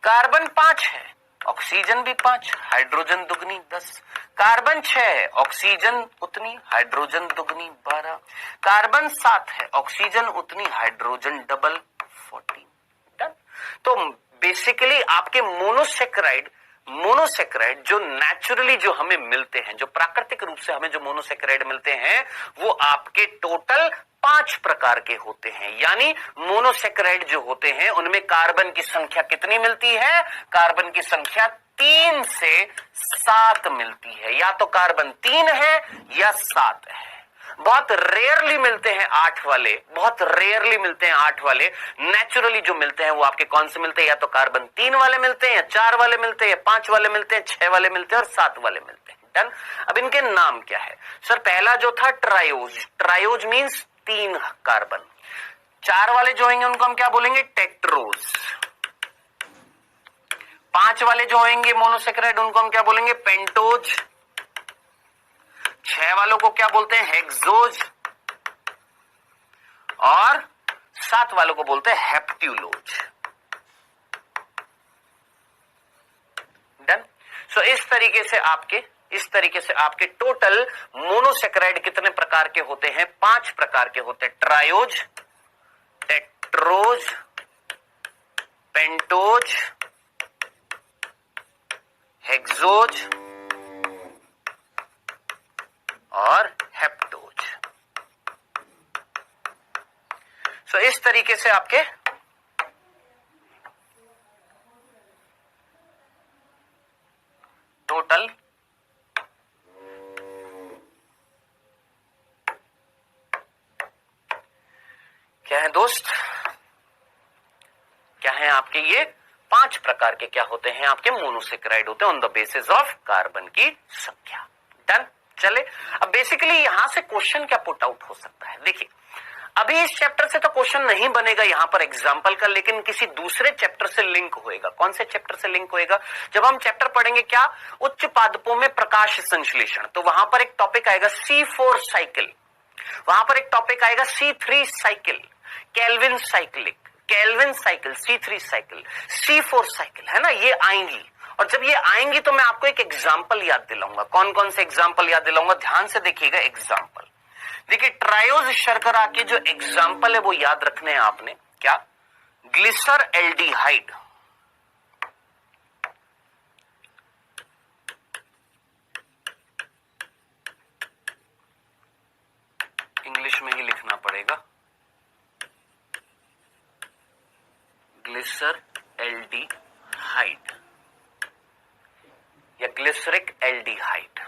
कार्बन 5 है, ऑक्सीजन भी 5, हाइड्रोजन दुगनी 10। कार्बन 6 है, ऑक्सीजन उतनी, हाइड्रोजन दुगनी 12। कार्बन 7 है, ऑक्सीजन उतनी, हाइड्रोजन डबल 14। डन। तो बेसिकली आपके मोनोसेक्राइड जो नेचुरली जो हमें मिलते हैं, जो प्राकृतिक रूप से हमें जो मोनोसेक्राइड मिलते हैं, वो आपके टोटल 5 प्रकार के होते हैं। यानी मोनोसेक्राइड जो होते हैं उनमें कार्बन की संख्या कितनी मिलती है? कार्बन की संख्या 3 से 7 मिलती है। या तो कार्बन 3 है या 7 है। बहुत रेयरली मिलते हैं 8 वाले, बहुत रेयरली मिलते हैं 8 वाले। नेचुरली जो मिलते हैं वो आपके कौन से मिलते हैं? या तो कार्बन 3 वाले मिलते हैं, या 4 वाले मिलते हैं, या 5 वाले मिलते हैं, 6 वाले मिलते हैं और 7 वाले मिलते हैं। डन। अब इनके नाम क्या है सर? पहला जो था ट्रायोज, ट्रायोज मींस 3 कार्बन। 4 वाले जो होंगे उनको हम क्या बोलेंगे? टेट्रोज। 5 वाले जो होंगे मोनोसेकेराइड उनको हम क्या बोलेंगे? पेंटोज। 6 वालों को क्या बोलते हैं? हेक्सोज। और 7 वालों को बोलते हैं हेप्ट्यूलोज। डन। सो इस तरीके से आपके टोटल मोनोसेकेराइड कितने प्रकार के होते हैं? 5 प्रकार के होते हैं। ट्रायोज, टेट्रोज, पेंटोज, हेक्सोज और हेप्टोज। सो इस तरीके से आपके टोटल क्या है दोस्त? क्या है आपके? ये 5 प्रकार के क्या होते हैं? आपके मोनोसेकेराइड होते हैं on the basis of carbon की संख्या। डन। चले, अब बेसिकली यहां से क्वेश्चन क्या पुट आउट हो सकता है? देखिए, अभी इस चैप्टर से तो क्वेश्चन नहीं बनेगा यहां पर एग्जाम्पल का, लेकिन किसी दूसरे चैप्टर से लिंक होएगा। कौन से चैप्टर से लिंक होएगा? जब हम चैप्टर पढ़ेंगे क्या? उच्च पादपों में प्रकाश संश्लेषण, तो वहां पर एक टॉपिक आएगा C4 साइकिल, वहां पर एक टॉपिक आएगा C3 cycle, Calvin cycle, C3 cycle, C4 cycle, है ना? ये आएंगी, और जब ये आएंगी तो मैं आपको एक एग्जाम्पल याद दिलाऊंगा। कौन कौन से एग्जाम्पल याद दिलाऊंगा? ध्यान से देखिएगा एग्जाम्पल। देखिए, ट्रायोज शर्करा के जो एग्जाम्पल है वो याद रखने हैं आपने। क्या? ग्लिसर एल्डिहाइड, इंग्लिश में ही लिखना पड़ेगा, ग्लिसर एल्डिहाइड या ग्लिसरिक एल्डिहाइड।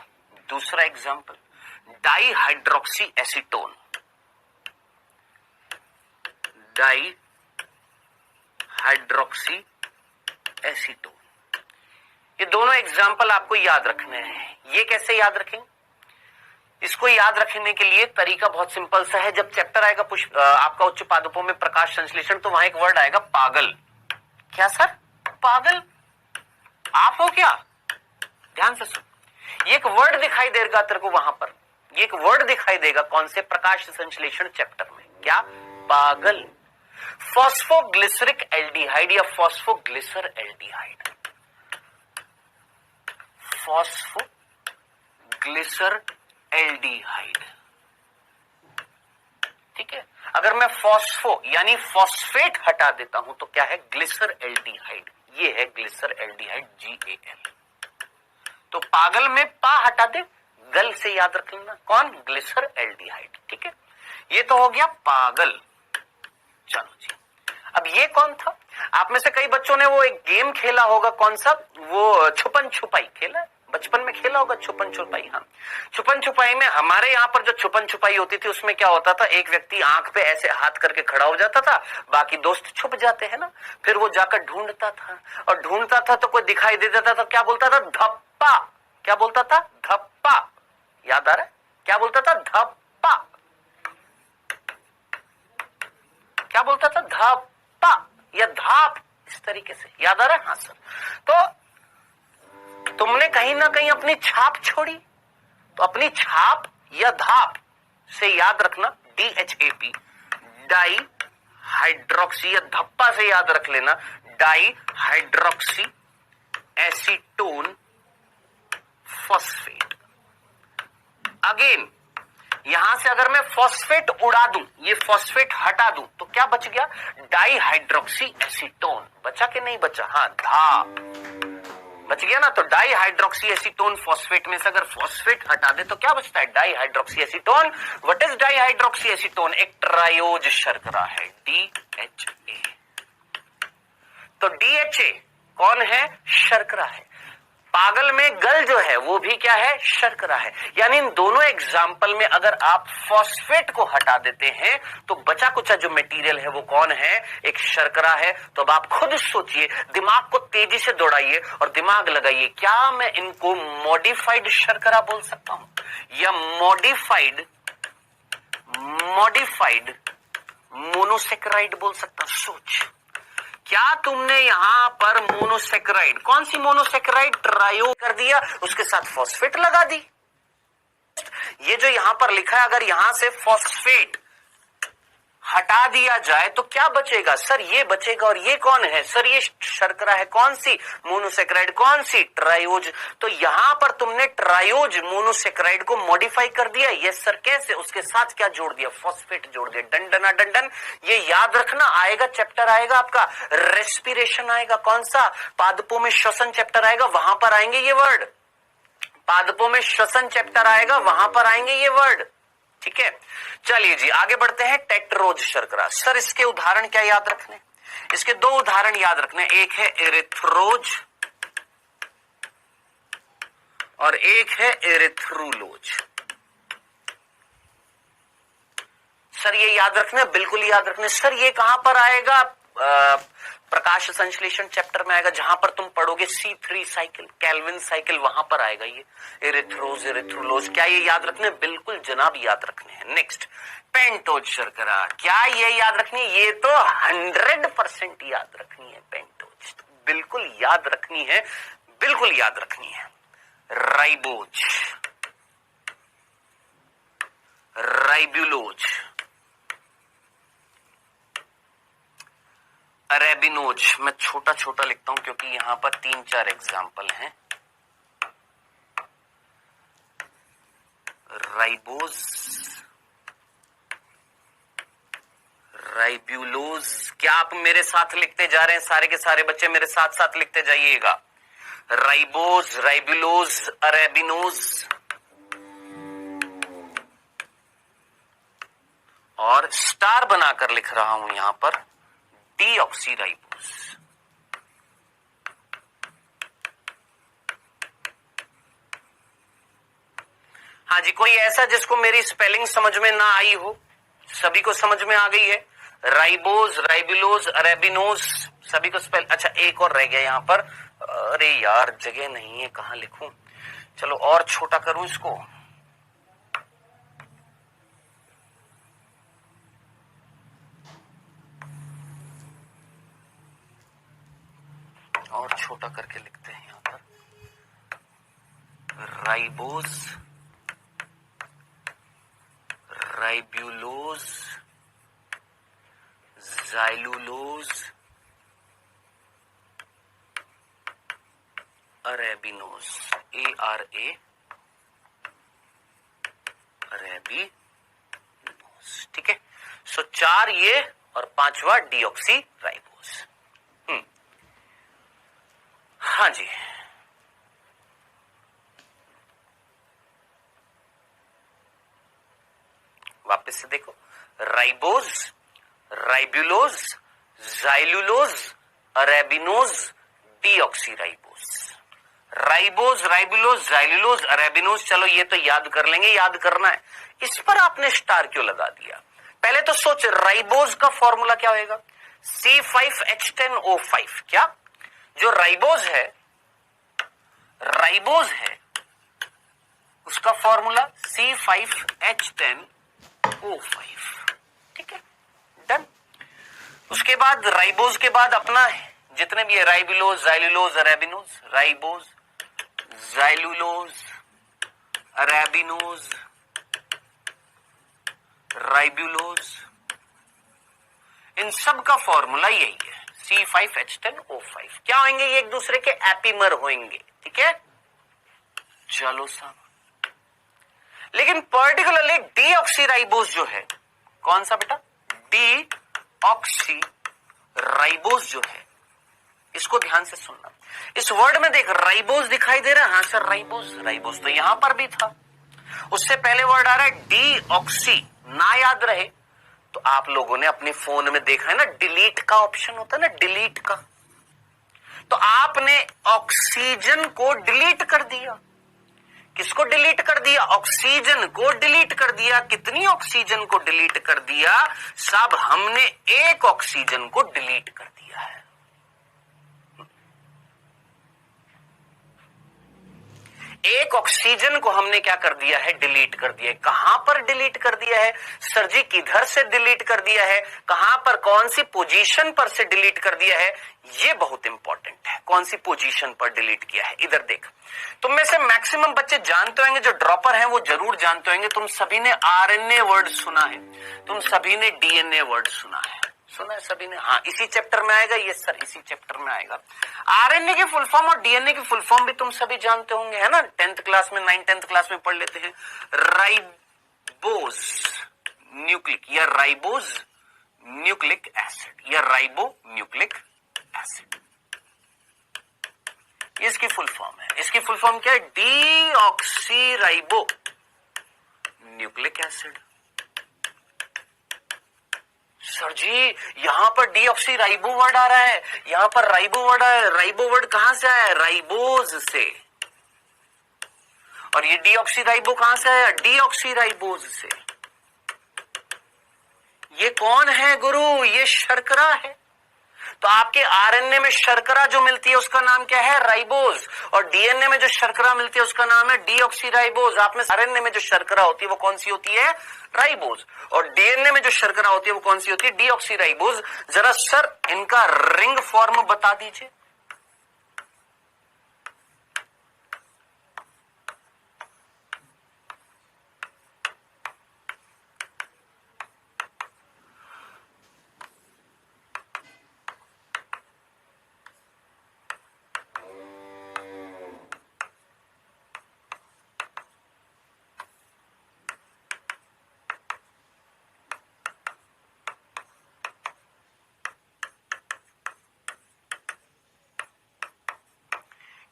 दूसरा example dihydroxy acetone, dihydroxy acetone. ये दोनों एग्जाम्पल आपको याद रखने हैं। ये कैसे याद रखेंगे? इसको याद रखने के लिए तरीका बहुत सिंपल सा है। जब चैप्टर आएगा आपका उच्च पादपों में प्रकाश संश्लेषण, तो वहां एक वर्ड आएगा पागल। क्या सर? पागल? आप हो क्या? ध्यान से सुन, ये एक वर्ड दिखाई देगा तेरे को वहां पर, ये एक वर्ड दिखाई देगा। कौन से? प्रकाश संश्लेषण चैप्टर में। क्या? पागल। फॉस्फोग्लिसरिक एल्डिहाइड या फॉस्फोग्लिसर एल्डिहाइड, फॉस्फोग्लिसर एल्डिहाइड। ठीक है, अगर मैं फॉस्फो यानी फॉस्फेट हटा देता हूं तो क्या है? ग्लिसर एल्डिहाइड। ये है ग्लिसर एल्डिहाइड, GAL। तो पागल में पा हटा दे, गल से याद रख लेना। कौन? ग्लिसर एल्डिहाइड। ठीक है, ये तो हो गया पागल। चलो जी, अब ये कौन था? आप में से कई बच्चों ने वो एक गेम खेला होगा, कौन सा? वो छुपन छुपाई खेला है, बचपन में खेला होगा छुपन छुपाई। हाँ, छुपन छुपाई में हमारे यहाँ पर जो छुपन छुपाई होती थी उसमें क्या होता था? एक व्यक्ति आंख पे ऐसे हाथ करके खड़ा हो जाता था, बाकी दोस्त छुप जाते हैं ना, फिर वो जाकर ढूंढता था, और ढूंढता था तो कोई दिखाई दे देता था, क्या बोलता था? धप्पा। क्या बोलता था? धप्पा। याद आ रहा है? क्या बोलता था? धप्पा। क्या बोलता था? धप्पा या धाप, इस तरीके से। याद आ रहा है? हाँ सर। तो तुमने कहीं ना कहीं अपनी छाप छोड़ी, तो अपनी छाप या धाप से याद रखना DHAP, डाई हाइड्रोक्सी, या धप्पा से याद रख लेना di hydroxy acetone phosphate. Again यहां से अगर मैं फॉस्फेट उड़ा दूं, ये फॉस्फेट हटा दूं, तो क्या बच गया? Di hydroxy acetone. बचा कि नहीं बचा? हाँ, धाप बच गया ना। तो डाई हाइड्रोक्सी एसीटोन फॉस्फेट में से अगर फॉस्फेट हटा दे तो क्या बचता है? Di hydroxy acetone. What is di hydroxy acetone? एक ट्रायोज शर्करा है, DHA। तो DHA कौन है? शर्करा है। पागल में गल जो है वो भी क्या है? शर्करा है। यानी इन दोनों एग्जाम्पल में अगर आप फॉस्फेट को हटा देते हैं तो बचा कुचा जो मटेरियल है वो कौन है? एक शर्करा है। तो अब आप खुद सोचिए, दिमाग को तेजी से दौड़ाइए और दिमाग लगाइए, क्या मैं इनको मॉडिफाइड शर्करा बोल सकता हूं या मॉडिफाइड मोनोसेकेराइड बोल सकता हूं? सोच, क्या तुमने यहां पर मोनोसेक्राइड, कौन सी मोनोसेक्राइड, ट्रायो कर दिया, उसके साथ फॉस्फेट लगा दी। ये जो यहां पर लिखा है, अगर यहां से फॉस्फेट हटा दिया जाए तो क्या बचेगा सर, ये बचेगा। और ये कौन है सर, ये शर्करा है, कौन सी, मोनोसेक्राइड, कौन सी, ट्रायोज। तो यहां पर तुमने ट्रायोज मोनोसेक्राइड को मॉडिफाई कर दिया। यस सर, कैसे, उसके साथ क्या जोड़ दिया, फॉस्फेट जोड़ दिया। डंडना डंडन, ये याद रखना, आएगा चैप्टर आएगा आपका रेस्पिरेशन आएगा, कौन सा, पादपों में श्वसन चैप्टर आएगा, वहां पर आएंगे ये वर्ड, पादपों में श्वसन चैप्टर आएगा, वहां पर आएंगे ये वर्ड। ठीक है, चलिए जी आगे बढ़ते हैं। टेट्रोज शर्करा, सर इसके उदाहरण क्या याद रखने, इसके दो उदाहरण याद रखने, एक है एरिथ्रोज और एक है एरिथ्रुलोज। सर ये याद रखना, बिल्कुल याद रखना। सर ये कहां पर आएगा, प्रकाश संश्लेषण चैप्टर में आएगा, जहां पर तुम पढ़ोगे C3 साइकिल, कैल्विन साइकिल, वहां पर आएगा ये एरिथ्रोज एरिथ्रुलोज। क्या ये याद रखने, बिल्कुल जनाब याद रखने हैं। नेक्स्ट, पेंटोज शर्करा, क्या ये याद रखनी है, ये तो 100% याद रखनी है, पेंटोज बिल्कुल याद रखनी है, बिल्कुल याद रखनी है। राइबोज, राइब्यूलोज, अरेबिनोज, मैं छोटा छोटा लिखता हूं क्योंकि यहां पर 3-4 एग्जाम्पल हैं। राइबोज, राइब्यूलोज, क्या आप मेरे साथ लिखते जा रहे हैं, सारे के सारे बच्चे मेरे साथ साथ लिखते जाइएगा। राइबोज, राइब्यूलोज, अरेबिनोज और स्टार बनाकर लिख रहा हूं यहां पर डीऑक्सीराइबोज। हाँ जी, कोई ऐसा जिसको मेरी स्पेलिंग समझ में ना आई हो, सभी को समझ में आ गई है। राइबोज, राइबिलोज, अरेबिनोज, सभी को स्पेल, अच्छा एक और रह गया यहां पर, अरे यार जगह नहीं है, कहां लिखूं, चलो और छोटा करूं इसको, और छोटा करके लिखते हैं यहां पर, ribose, ribulose, xylulose, arabinose, ARA, arabinose. ठीक है, सो 4 ये और 5वां डीऑक्सीराइबोज। हाँ जी, वापस से देखो, ribose, ribulose, xylulose, arabinose, deoxyribose. Ribose, ribulose, xylulose, arabinose, चलो ये तो याद कर लेंगे, याद करना है। इस पर आपने स्टार क्यों लगा दिया, पहले तो सोच, राइबोज का फॉर्मूला क्या होगा, C5H10O5। क्या, जो राइबोज है, राइबोज है, उसका फॉर्मूला C5H10O5। ठीक है, डन। उसके बाद राइबोज के बाद अपना जितने भी है, ribulose, xylulose, arabinose, ribose, xylulose, arabinose, ribulose, इन सब का फॉर्मूला यही है, C5H10O5। क्या होंगे, ये एक दूसरे के एपिमर होंगे। ठीक है, चलो साहब, लेकिन पर्टिकुलरली डीऑक्सीराइबोज जो है, कौन सा बेटा, डीऑक्सीराइबोज जो है, इसको ध्यान से सुनना। इस वर्ड में देख, राइबोज दिखाई दे रहा है, हाँ सर राइबोज, राइबोज तो यहां पर भी था। उससे पहले वर्ड आ रहा है डीऑक्सी, ना याद रहे तो आप लोगों ने अपने फोन में देखा है ना, डिलीट का ऑप्शन होता है ना, डिलीट का, तो आपने ऑक्सीजन को डिलीट कर दिया। किसको डिलीट कर दिया, ऑक्सीजन को डिलीट कर दिया। कितनी ऑक्सीजन को डिलीट कर दिया साहब, हमने एक ऑक्सीजन को डिलीट कर दिया है। एक ऑक्सीजन को हमने क्या कर दिया है, डिलीट कर दिया है। कहां पर डिलीट कर दिया है सर जी, किधर से डिलीट कर दिया है, कहां पर, कौन सी पोजीशन पर से डिलीट कर दिया है, ये बहुत इंपॉर्टेंट है। कौन सी पोजीशन पर डिलीट किया है, इधर देख। तुम में से मैक्सिमम बच्चे जानते होंगे, जो ड्रॉपर हैं वो जरूर जानते होंगे। तुम सभी ने आरएनए वर्ड सुना है, तुम सभी ने डीएनए वर्ड सुना है सभी ने। हाँ, इसी चैप्टर में आएगा ये सर, इसी चैप्टर में आएगा। आरएनए की फुल फॉर्म और डीएनए की फुल फॉर्म भी तुम सभी जानते होंगे, है ना, 10th क्लास में, 9th-10th क्लास में पढ़ लेते हैं। राइबोज न्यूक्लिक या राइबोज न्यूक्लिक एसिड या राइबो न्यूक्लिक एसिड, ये इसकी फुल फॉर्म है। इसकी फुल फॉर्म क्या है, deoxy ribo nucleic acid. Sir ji यहां पर डीऑक्सी राइबो वर्ड आ रहा है, यहां पर राइबो वर्ड आया है। राइबो वर्ड कहां से आया है, राइबोज से। और ये डीऑक्सी राइबो कहां से आया, डीऑक्सी राइबोज से। ये कौन है गुरु, ये शर्करा है। तो आपके आरएनए में शर्करा जो मिलती है उसका नाम क्या है, राइबोज। और डीएनए में जो शर्करा मिलती है उसका नाम है डीऑक्सी राइबोज। आप में आरएनए में जो शर्करा होती है वो कौन सी होती है, राइबोज। और डीएनए में जो शर्करा होती है वो कौन सी होती है, डीऑक्सी राइबोज। जरा सर इनका रिंग फॉर्म बता दीजिए।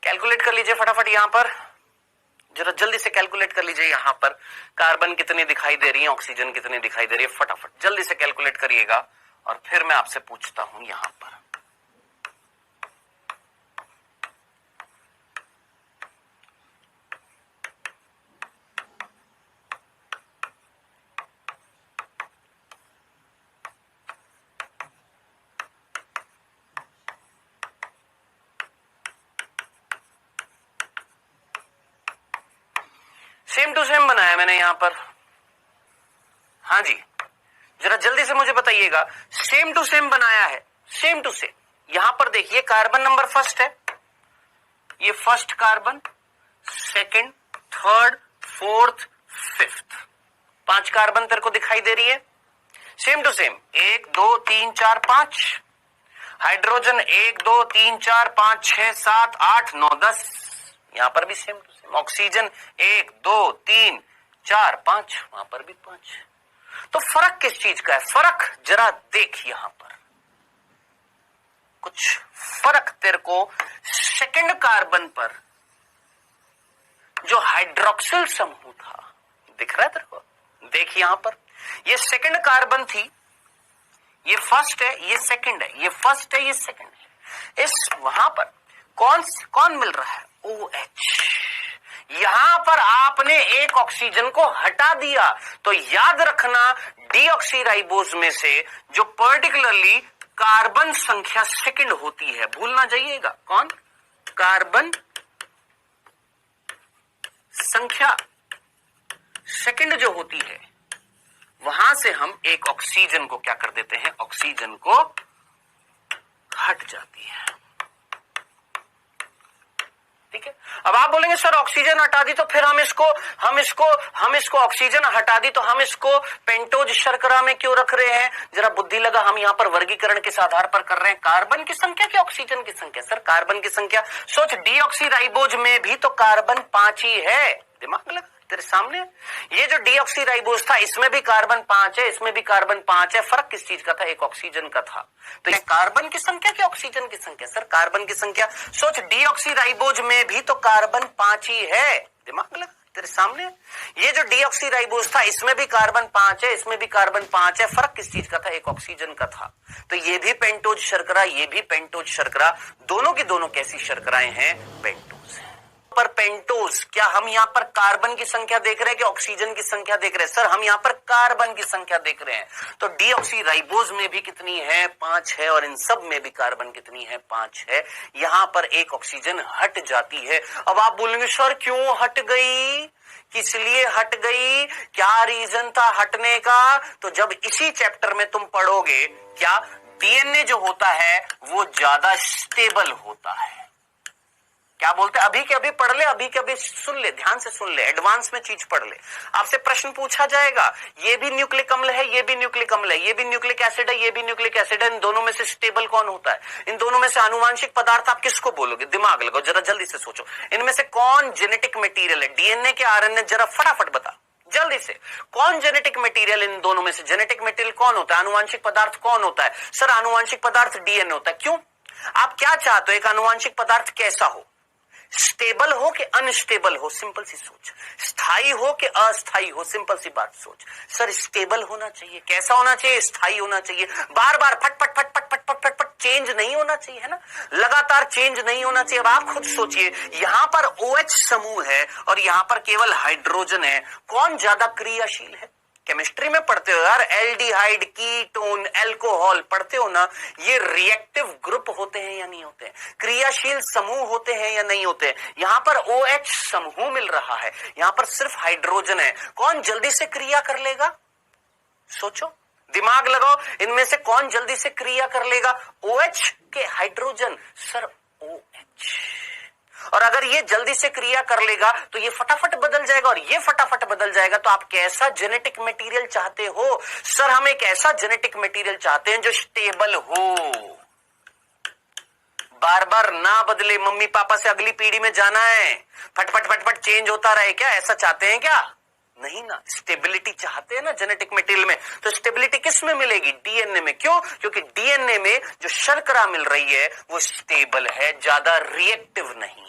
कैलकुलेट कर लीजिए फटाफट, यहां पर जरा जल्दी से कैलकुलेट कर लीजिए। यहां पर कार्बन कितनी दिखाई दे रही है, ऑक्सीजन कितनी दिखाई दे रही है, फटाफट जल्दी से कैलकुलेट करिएगा। और फिर मैं आपसे पूछता हूं यहां पर, सेम टू सेम बनाया मैंने यहां पर। हाँ जी, जरा जल्दी से मुझे बताइएगा, सेम टू सेम बनाया है, सेम टू सेम। यहां पर देखिए कार्बन नंबर फर्स्ट है, ये first carbon, second, third, fourth, fifth, 5 carbon तेरे को दिखाई दे रही है। Same to same, 1 2 3 4 5। हाइड्रोजन 1 2 3 4 5 6 7 8 9 10, यहां पर भी सेम टू सेम। ऑक्सीजन 1 2 3 4 5, वहां पर भी 5। तो फर्क किस चीज का है, फर्क जरा देख, यहां पर कुछ फर्क तेरे को सेकंड कार्बन पर जो हाइड्रोक्सिल समूह था दिख रहा है तेरे को, देख यहां पर ये सेकंड कार्बन थी, ये फर्स्ट है, ये सेकंड है, ये फर्स्ट है, ये सेकंड है। इस वहां पर कौन मिल रहा है, OH। यहां पर आपने एक ऑक्सीजन को हटा दिया, तो याद रखना डीऑक्सीराइबोज में से जो पर्टिकुलरली कार्बन संख्या सेकंड होती है, भूलना जाइएगा, कौन, कार्बन संख्या सेकंड जो होती है, वहां से हम एक ऑक्सीजन को क्या कर देते हैं, ऑक्सीजन को हट जाती है। ठीक है, अब आप बोलेंगे सर ऑक्सीजन हटा दी तो फिर हम इसको ऑक्सीजन हटा दी तो हम इसको पेंटोज शर्करा में क्यों रख रहे हैं, जरा बुद्धि लगा। हम यहां पर वर्गीकरण किस आधार पर कर रहे हैं, कार्बन की संख्या की ऑक्सीजन की संख्या। सर कार्बन की संख्या, सोच डीऑक्सीराइबोज में भी तो कार्बन 5 ही है, दिमाग लगा तेरे सामने। ये जो डीऑक्सीराइबोज था इसमें भी कार्बन 5 है, इसमें भी कार्बन 5 है, फर्क किस चीज का था, एक ऑक्सीजन का था। तो ये कार्बन की संख्या की ऑक्सीजन की संख्या, सर कार्बन की संख्या। सोच डीऑक्सीराइबोज में भी तो कार्बन 5 ही है, दिमाग लगा तेरे सामने। ये जो डीऑक्सीराइबोज था इसमें भी कार्बन 5 है, इसमें भी कार्बन 5 है, फर्क किस चीज का था, एक ऑक्सीजन का था। तो ये भी पेंटोज शर्करा, ये भी पेंटोज शर्करा, दोनों की दोनों कैसी शर्कराएं हैं, पेंटोज। पर पेंटोज, क्या हम यहां पर कार्बन की संख्या देख रहे हैं कि ऑक्सीजन की संख्या देख रहे हैं? सर हम यहां पर कार्बन की संख्या देख रहे हैं। तो डीऑक्सीराइबोज में भी कितनी है? 5 है, और इन सब में भी कार्बन कितनी है? 5 है। यहां पर एक ऑक्सीजन हट जाती है। अब आप बोलेंगे सर क्यों हट गई, किस लिए हट गई, क्या रीजन था हटने का? तो जब इसी चैप्टर में तुम पढ़ोगे, क्या डीएनए जो होता है वो ज्यादा स्टेबल होता है। क्या बोलते हैं? अभी के अभी पढ़ ले, अभी के अभी सुन ले, ध्यान से सुन ले, एडवांस में चीज पढ़ ले। आपसे प्रश्न पूछा जाएगा, ये भी न्यूक्लिक अम्ल है, ये भी न्यूक्लिक अम्ल है, ये भी न्यूक्लिक एसिड है, ये भी न्यूक्लिक एसिड है, इन दोनों में से स्टेबल कौन होता है? इन दोनों में से आनुवांशिक पदार्थ आप किसको बोलोगे? दिमाग लगाओ, जरा जल्दी से सोचो, इनमें से कौन जेनेटिक मटेरियल है? डीएनए के आरएनए, जरा फटाफट बता जल्दी से, कौन जेनेटिक मटेरियल इन दोनों में से? जेनेटिक मटेरियल कौन होता है? आनुवांशिक पदार्थ कौन होता है? सर आनुवांशिक पदार्थ डीएनए होता है। क्यों? आप क्या चाहते हो? एक आनुवांशिक पदार्थ कैसा हो? स्टेबल हो कि अनस्टेबल हो? सिंपल सी सोच। स्थायी हो कि अस्थायी हो? सिंपल सी बात सोच। सर स्टेबल होना चाहिए। कैसा होना चाहिए? स्थायी होना चाहिए। बार बार फट फट फट फट फट फट फट फट चेंज नहीं होना चाहिए, है ना, लगातार चेंज नहीं होना चाहिए। अब आप खुद सोचिए, यहां पर OH समूह है और यहां पर केवल हाइड्रोजन है, कौन ज्यादा क्रियाशील है? केमिस्ट्री में पढ़ते हो यार, एल्डिहाइड, कीटोन, अल्कोहल पढ़ते हो ना, ये रिएक्टिव ग्रुप होते हैं या नहीं होते हैं? क्रियाशील समूह होते हैं या नहीं होते हैं? यहां पर OH समूह मिल रहा है, यहां पर सिर्फ हाइड्रोजन है, कौन जल्दी से क्रिया कर लेगा? सोचो, दिमाग लगाओ, इनमें से कौन जल्दी से क्रिया कर लेगा? OH के हाइड्रोजन? Sir OH। और अगर ये जल्दी से क्रिया कर लेगा तो ये फटाफट बदल जाएगा, और ये फटाफट बदल जाएगा। तो आप कैसा जेनेटिक मटेरियल चाहते हो? सर हम एक ऐसा जेनेटिक मटेरियल चाहते हैं जो स्टेबल हो, बार बार ना बदले, मम्मी पापा से अगली पीढ़ी में जाना है, फटफट फटफट चेंज होता रहे, क्या ऐसा चाहते हैं क्या? नहीं ना, स्टेबिलिटी चाहते हैं ना जेनेटिक मटेरियल में। तो स्टेबिलिटी किस में मिलेगी? डीएनए में। क्यों? क्योंकि डीएनए में जो शर्करा मिल रही है वो स्टेबल है, ज्यादा रिएक्टिव नहीं है।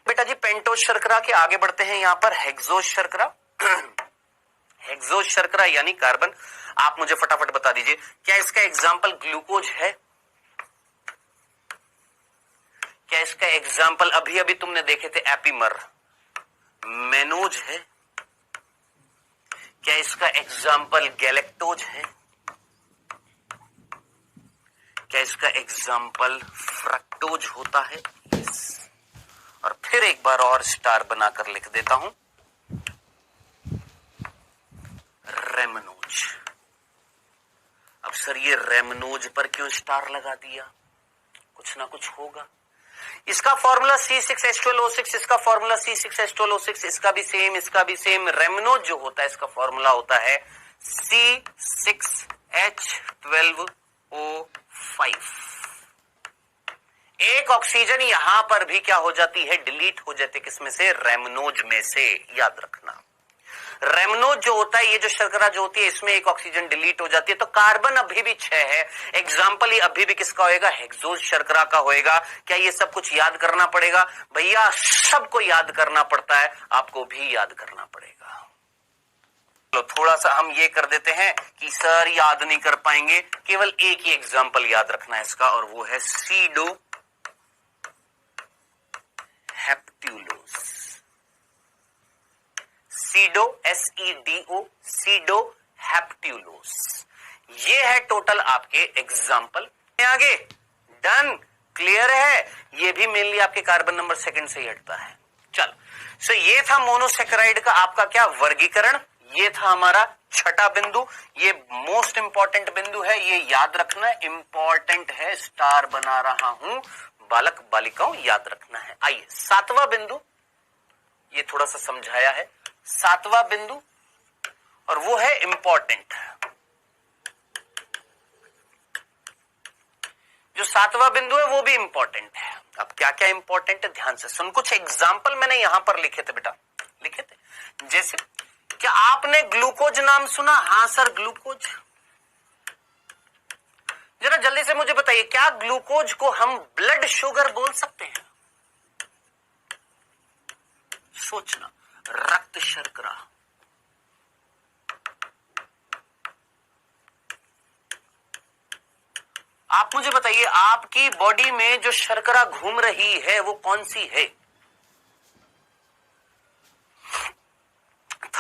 बेटा जी पेंटोज शर्करा के आगे बढ़ते हैं, यहां पर हेक्सोज शर्करा। हेक्सोज शर्करा यानी कार्बन। आप मुझे फटाफट बता दीजिए, क्या इसका एग्जाम्पल ग्लूकोज है? क्या इसका एग्जाम्पल अभी अभी तुमने देखे थे एपीमर, मेनोज है? क्या इसका एग्जाम्पल गैलेक्टोज है? क्या इसका एग्जाम्पल फ्रक्टोज होता है? और फिर एक बार और स्टार बनाकर लिख देता हूं, रेमनोज। अब सर ये रेमनोज पर क्यों स्टार लगा दिया? कुछ ना कुछ होगा। इसका फॉर्मूला C6H12O6, इसका फॉर्मूला C6H12O6, इसका भी सेम, इसका भी सेम। रेमनोज जो होता है इसका फॉर्मूला होता है C6H12O5। एक ऑक्सीजन यहां पर भी क्या हो जाती है? डिलीट हो जाती है। किसमें से? रेमनोज में से। याद रखना, रेमनोज जो होता है, ये जो शर्करा जो होती है, इसमें एक ऑक्सीजन डिलीट हो जाती है। तो कार्बन अभी भी 6 है। एग्जाम्पल ये अभी भी किसका होएगा? हेक्सोज शर्करा का होएगा। क्या ये सब कुछ याद करना पड़ेगा? भैया सबको याद करना पड़ता है, आपको भी याद करना पड़ेगा। चलो थोड़ा सा हम ये कर देते हैं कि सर याद नहीं कर पाएंगे, केवल एक ही एग्जाम्पल याद रखना है इसका, और वो है sedoheptulose. Sedo SEDO, sedoheptulose. ये है टोटल आपके एग्जाम्पल। आगे डन, क्लियर है? ये भी मेनली आपके कार्बन नंबर सेकंड से ही हटता है। चल सो ये था मोनोसेकेराइड का आपका क्या वर्गीकरण। ये था हमारा छठा बिंदु। ये मोस्ट इंपॉर्टेंट बिंदु है, ये याद रखना, इंपॉर्टेंट है, स्टार बना रहा हूं, बालक बालिकाओं याद रखना है। आइए सातवां बिंदु, ये थोड़ा सा समझाया है, सातवां बिंदु, और वो है इंपॉर्टेंट। जो सातवां बिंदु है वो भी इंपॉर्टेंट है। अब क्या क्या इंपॉर्टेंट है ध्यान से सुन। कुछ एग्जाम्पल मैंने यहां पर लिखे थे बेटा, लिखे थे। जैसे क्या आपने ग्लूकोज नाम सुना? हां सर ग्लूकोज। जरा जल्दी से मुझे बताइए, क्या ग्लूकोज को हम ब्लड शुगर बोल सकते हैं? सोचना, रक्त शर्करा। आप मुझे बताइए, आपकी बॉडी में जो शर्करा घूम रही है वो कौन सी है?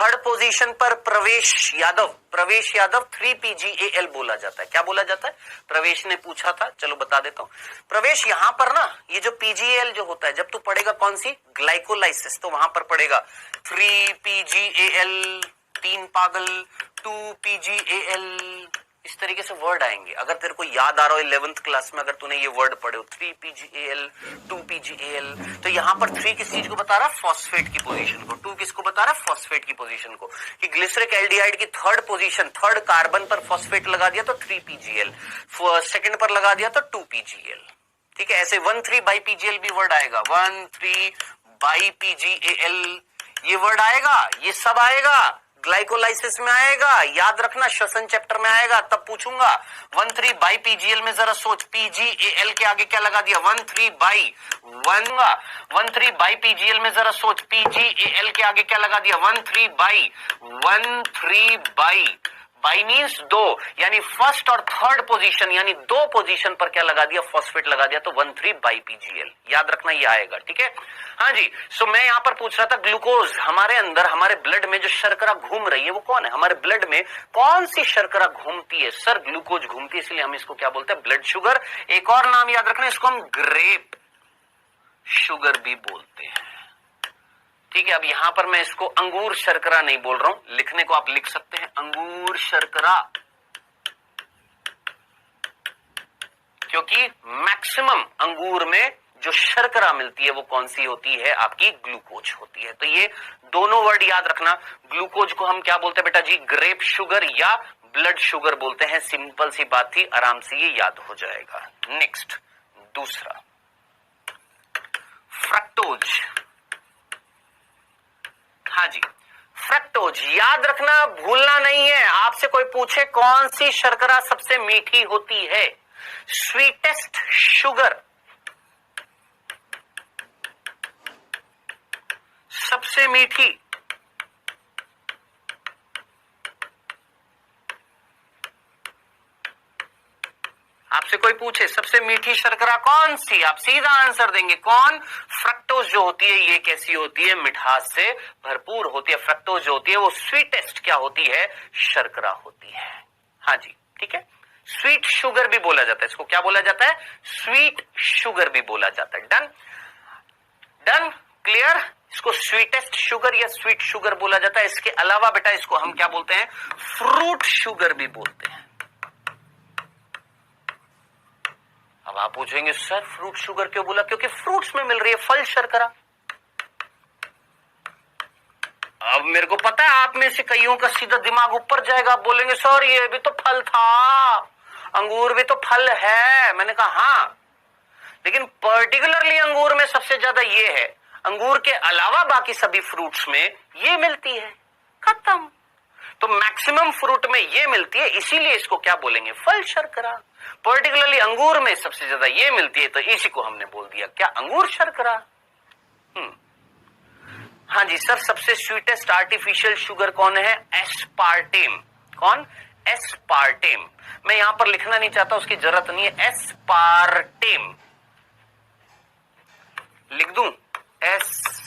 थर्ड पोजीशन पर प्रवेश यादव 3PGAL बोला जाता है। क्या बोला जाता है? प्रवेश ने पूछा था, चलो बता देता हूं। प्रवेश यहां पर ना, ये जो PGAL जो होता है, जब तू पढ़ेगा कौन सी ग्लाइकोलाइसिस, तो वहां पर पढ़ेगा 3PGAL 3 पागल 2PGAL, इस तरीके से वर्ड आएंगे। अगर तेरे को याद आ रहा हो 11th क्लास में अगर तूने ये वर्ड पढ़े हो 3PGAL 2PGAL, तो यहां पर 3 किस चीज को बता रहा है? फॉस्फेट की पोजीशन को। 2 किसको बता रहा है? फॉस्फेट की पोजीशन को। कि ग्लिसरिक एल्डिहाइड की थर्ड पोजीशन, थर्ड कार्बन पर फॉस्फेट लगा दिया तो 3PGL, सेकंड पर लगा दिया तो 2PGL। ठीक है, ऐसे 1,3 बाई PGL भी वर्ड आएगा, 1,3 बाई PGAL ये वर्ड आएगा, ये सब आएगा, ग्लाइकोलाइसिस में आएगा, याद रखना श्वसन चैप्टर में आएगा, तब पूछूंगा। 1,3 बाई PGL में जरा सोच, PGAL के आगे क्या लगा दिया? 1,3 बाई 1,3 बाई PGL में जरा सोच, PGAL के आगे क्या लगा दिया? 1,3 बाई मीन्स 2, यानी फर्स्ट और थर्ड पोजीशन, यानी 2 पोजीशन पर क्या लगा दिया? फॉस्फेट लगा दिया, तो 1,3 बाई PGL, याद रखना ये आएगा। ठीक है, हाँ जी। सो मैं यहां पर पूछ रहा था, ग्लूकोज हमारे अंदर, हमारे ब्लड में जो शर्करा घूम रही है वो कौन है? हमारे ब्लड में कौन सी शर्करा घूमती है? सर ग्लूकोज घूमती है, इसलिए हम इसको क्या बोलते हैं? Blood sugar. एक और नाम याद रखना, इसको हम ग्रेप शुगर भी बोलते हैं। ठीक है, अब यहां पर मैं इसको अंगूर शर्करा नहीं बोल रहा हूं, लिखने को आप लिख सकते हैं अंगूर शर्करा, क्योंकि मैक्सिमम अंगूर में जो शर्करा मिलती है वो कौन सी होती है? आपकी ग्लूकोज होती है। तो ये दोनों वर्ड याद रखना। ग्लूकोज को हम क्या बोलते हैं बेटा जी? ग्रेप शुगर या ब्लड शुगर बोलते हैं। सिंपल सी बात थी, आराम से ये याद हो जाएगा। नेक्स्ट, दूसरा फ्रक्टोज। हाँ जी, फ्रक्टोज याद रखना, भूलना नहीं है। आपसे कोई पूछे कौन सी शर्करा सबसे मीठी होती है? स्वीटेस्ट शुगर, सबसे मीठी। आपसे कोई पूछे सबसे मीठी शर्करा कौन सी, आप सीधा आंसर देंगे कौन? फ्रक्टोज जो होती है ये कैसी होती है? मिठास से भरपूर होती है। फ्रक्टोज जो होती है वो स्वीटेस्ट क्या होती है? शर्करा होती है। हाँ जी, ठीक है। स्वीट शुगर भी बोला जाता है इसको, क्या बोला जाता है? स्वीट शुगर भी बोला जाता है। Done done, clear. इसको स्वीटेस्ट शुगर या स्वीट शुगर बोला जाता है। इसके अलावा बेटा इसको हम क्या बोलते हैं? फ्रूट शुगर भी बोलते हैं। अब आप पूछेंगे सर फ्रूट शुगर क्यों बोला? क्योंकि फ्रूट्स में मिल रही है फल शर्करा। अब मेरे को पता है आप में से कईयों का सीधा दिमाग ऊपर जाएगा, आप बोलेंगे सर ये भी तो फल था, अंगूर भी तो फल है। मैंने कहा हाँ, लेकिन पर्टिकुलरली अंगूर में सबसे ज्यादा ये है, अंगूर के अलावा बाकी सभी फ्रूट्स में ये मिलती है, खत्म। तो मैक्सिमम फ्रूट में ये मिलती है, इसीलिए इसको क्या बोलेंगे? फल शर्करा। पर्टिकुलरली अंगूर में सबसे ज्यादा ये मिलती है, तो इसी को हमने बोल दिया क्या? अंगूर शर्करा। हाँ जी सर, सबसे स्वीटेस्ट आर्टिफिशियल शुगर कौन है? एस्पार्टेम। कौन? एस्पार्टेम। मैं यहां पर लिखना नहीं चाहता, उसकी जरूरत नहीं है। एस्पार्टेम लिख दूं? एस्पार्टेम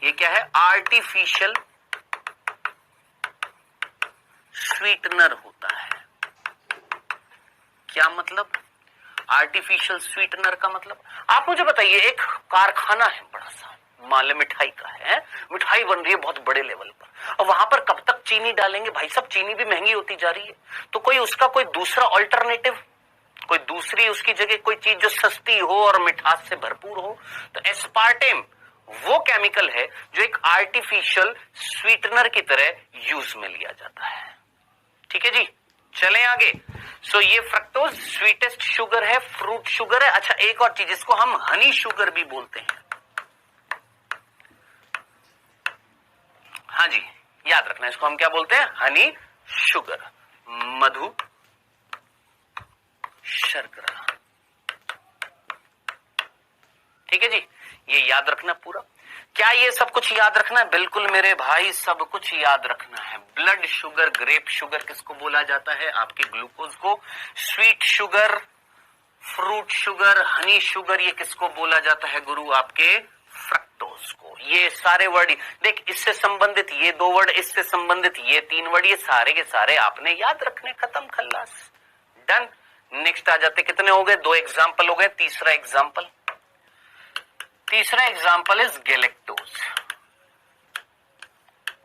ये क्या है? आर्टिफिशियल स्वीटनर होता है। क्या मतलब आर्टिफिशियल स्वीटनर का? मतलब आप मुझे बताइए, एक कारखाना है बड़ा सा, मान लो मिठाई का है, मिठाई बन रही है बहुत बड़े लेवल पर, और वहां पर कब तक चीनी डालेंगे? भाई सब चीनी भी महंगी होती जा रही है, तो कोई उसका कोई दूसरा ऑल्टरनेटिव, कोई दूसरी उसकी जगह कोई चीज जो सस्ती हो और मिठास से भरपूर हो। तो एस्पार्टेम वो केमिकल है जो एक आर्टिफिशियल स्वीटनर की तरह यूज में लिया जाता है। ठीक है जी, चलें आगे। सो ये फ्रक्टोज स्वीटेस्ट शुगर है, फ्रूट शुगर है। अच्छा एक और चीज, इसको हम हनी शुगर भी बोलते हैं। हाँ जी, याद रखना, इसको हम क्या बोलते हैं? हनी शुगर, मधु शर्करा। ठीक है जी, ये याद रखना पूरा। क्या ये सब कुछ याद रखना है? बिल्कुल मेरे भाई, सब कुछ याद रखना है। ब्लड शुगर, ग्रेप शुगर किसको बोला जाता है? आपके ग्लूकोज को। Sweet sugar, fruit sugar, Honey sugar ये किसको बोला जाता है गुरु? आपके फ्रक्टोज को। ये सारे वर्ड देख, इससे संबंधित ये 2 वर्ड, इससे संबंधित ये 3 वर्ड, ये सारे के सारे आपने याद रखने, खत्म, खल्लास, डन। नेक्स्ट आ जाते, कितने हो गए, 2 एग्जाम्पल हो गए। तीसरा एग्जाम्पल इज गैलेक्टोज।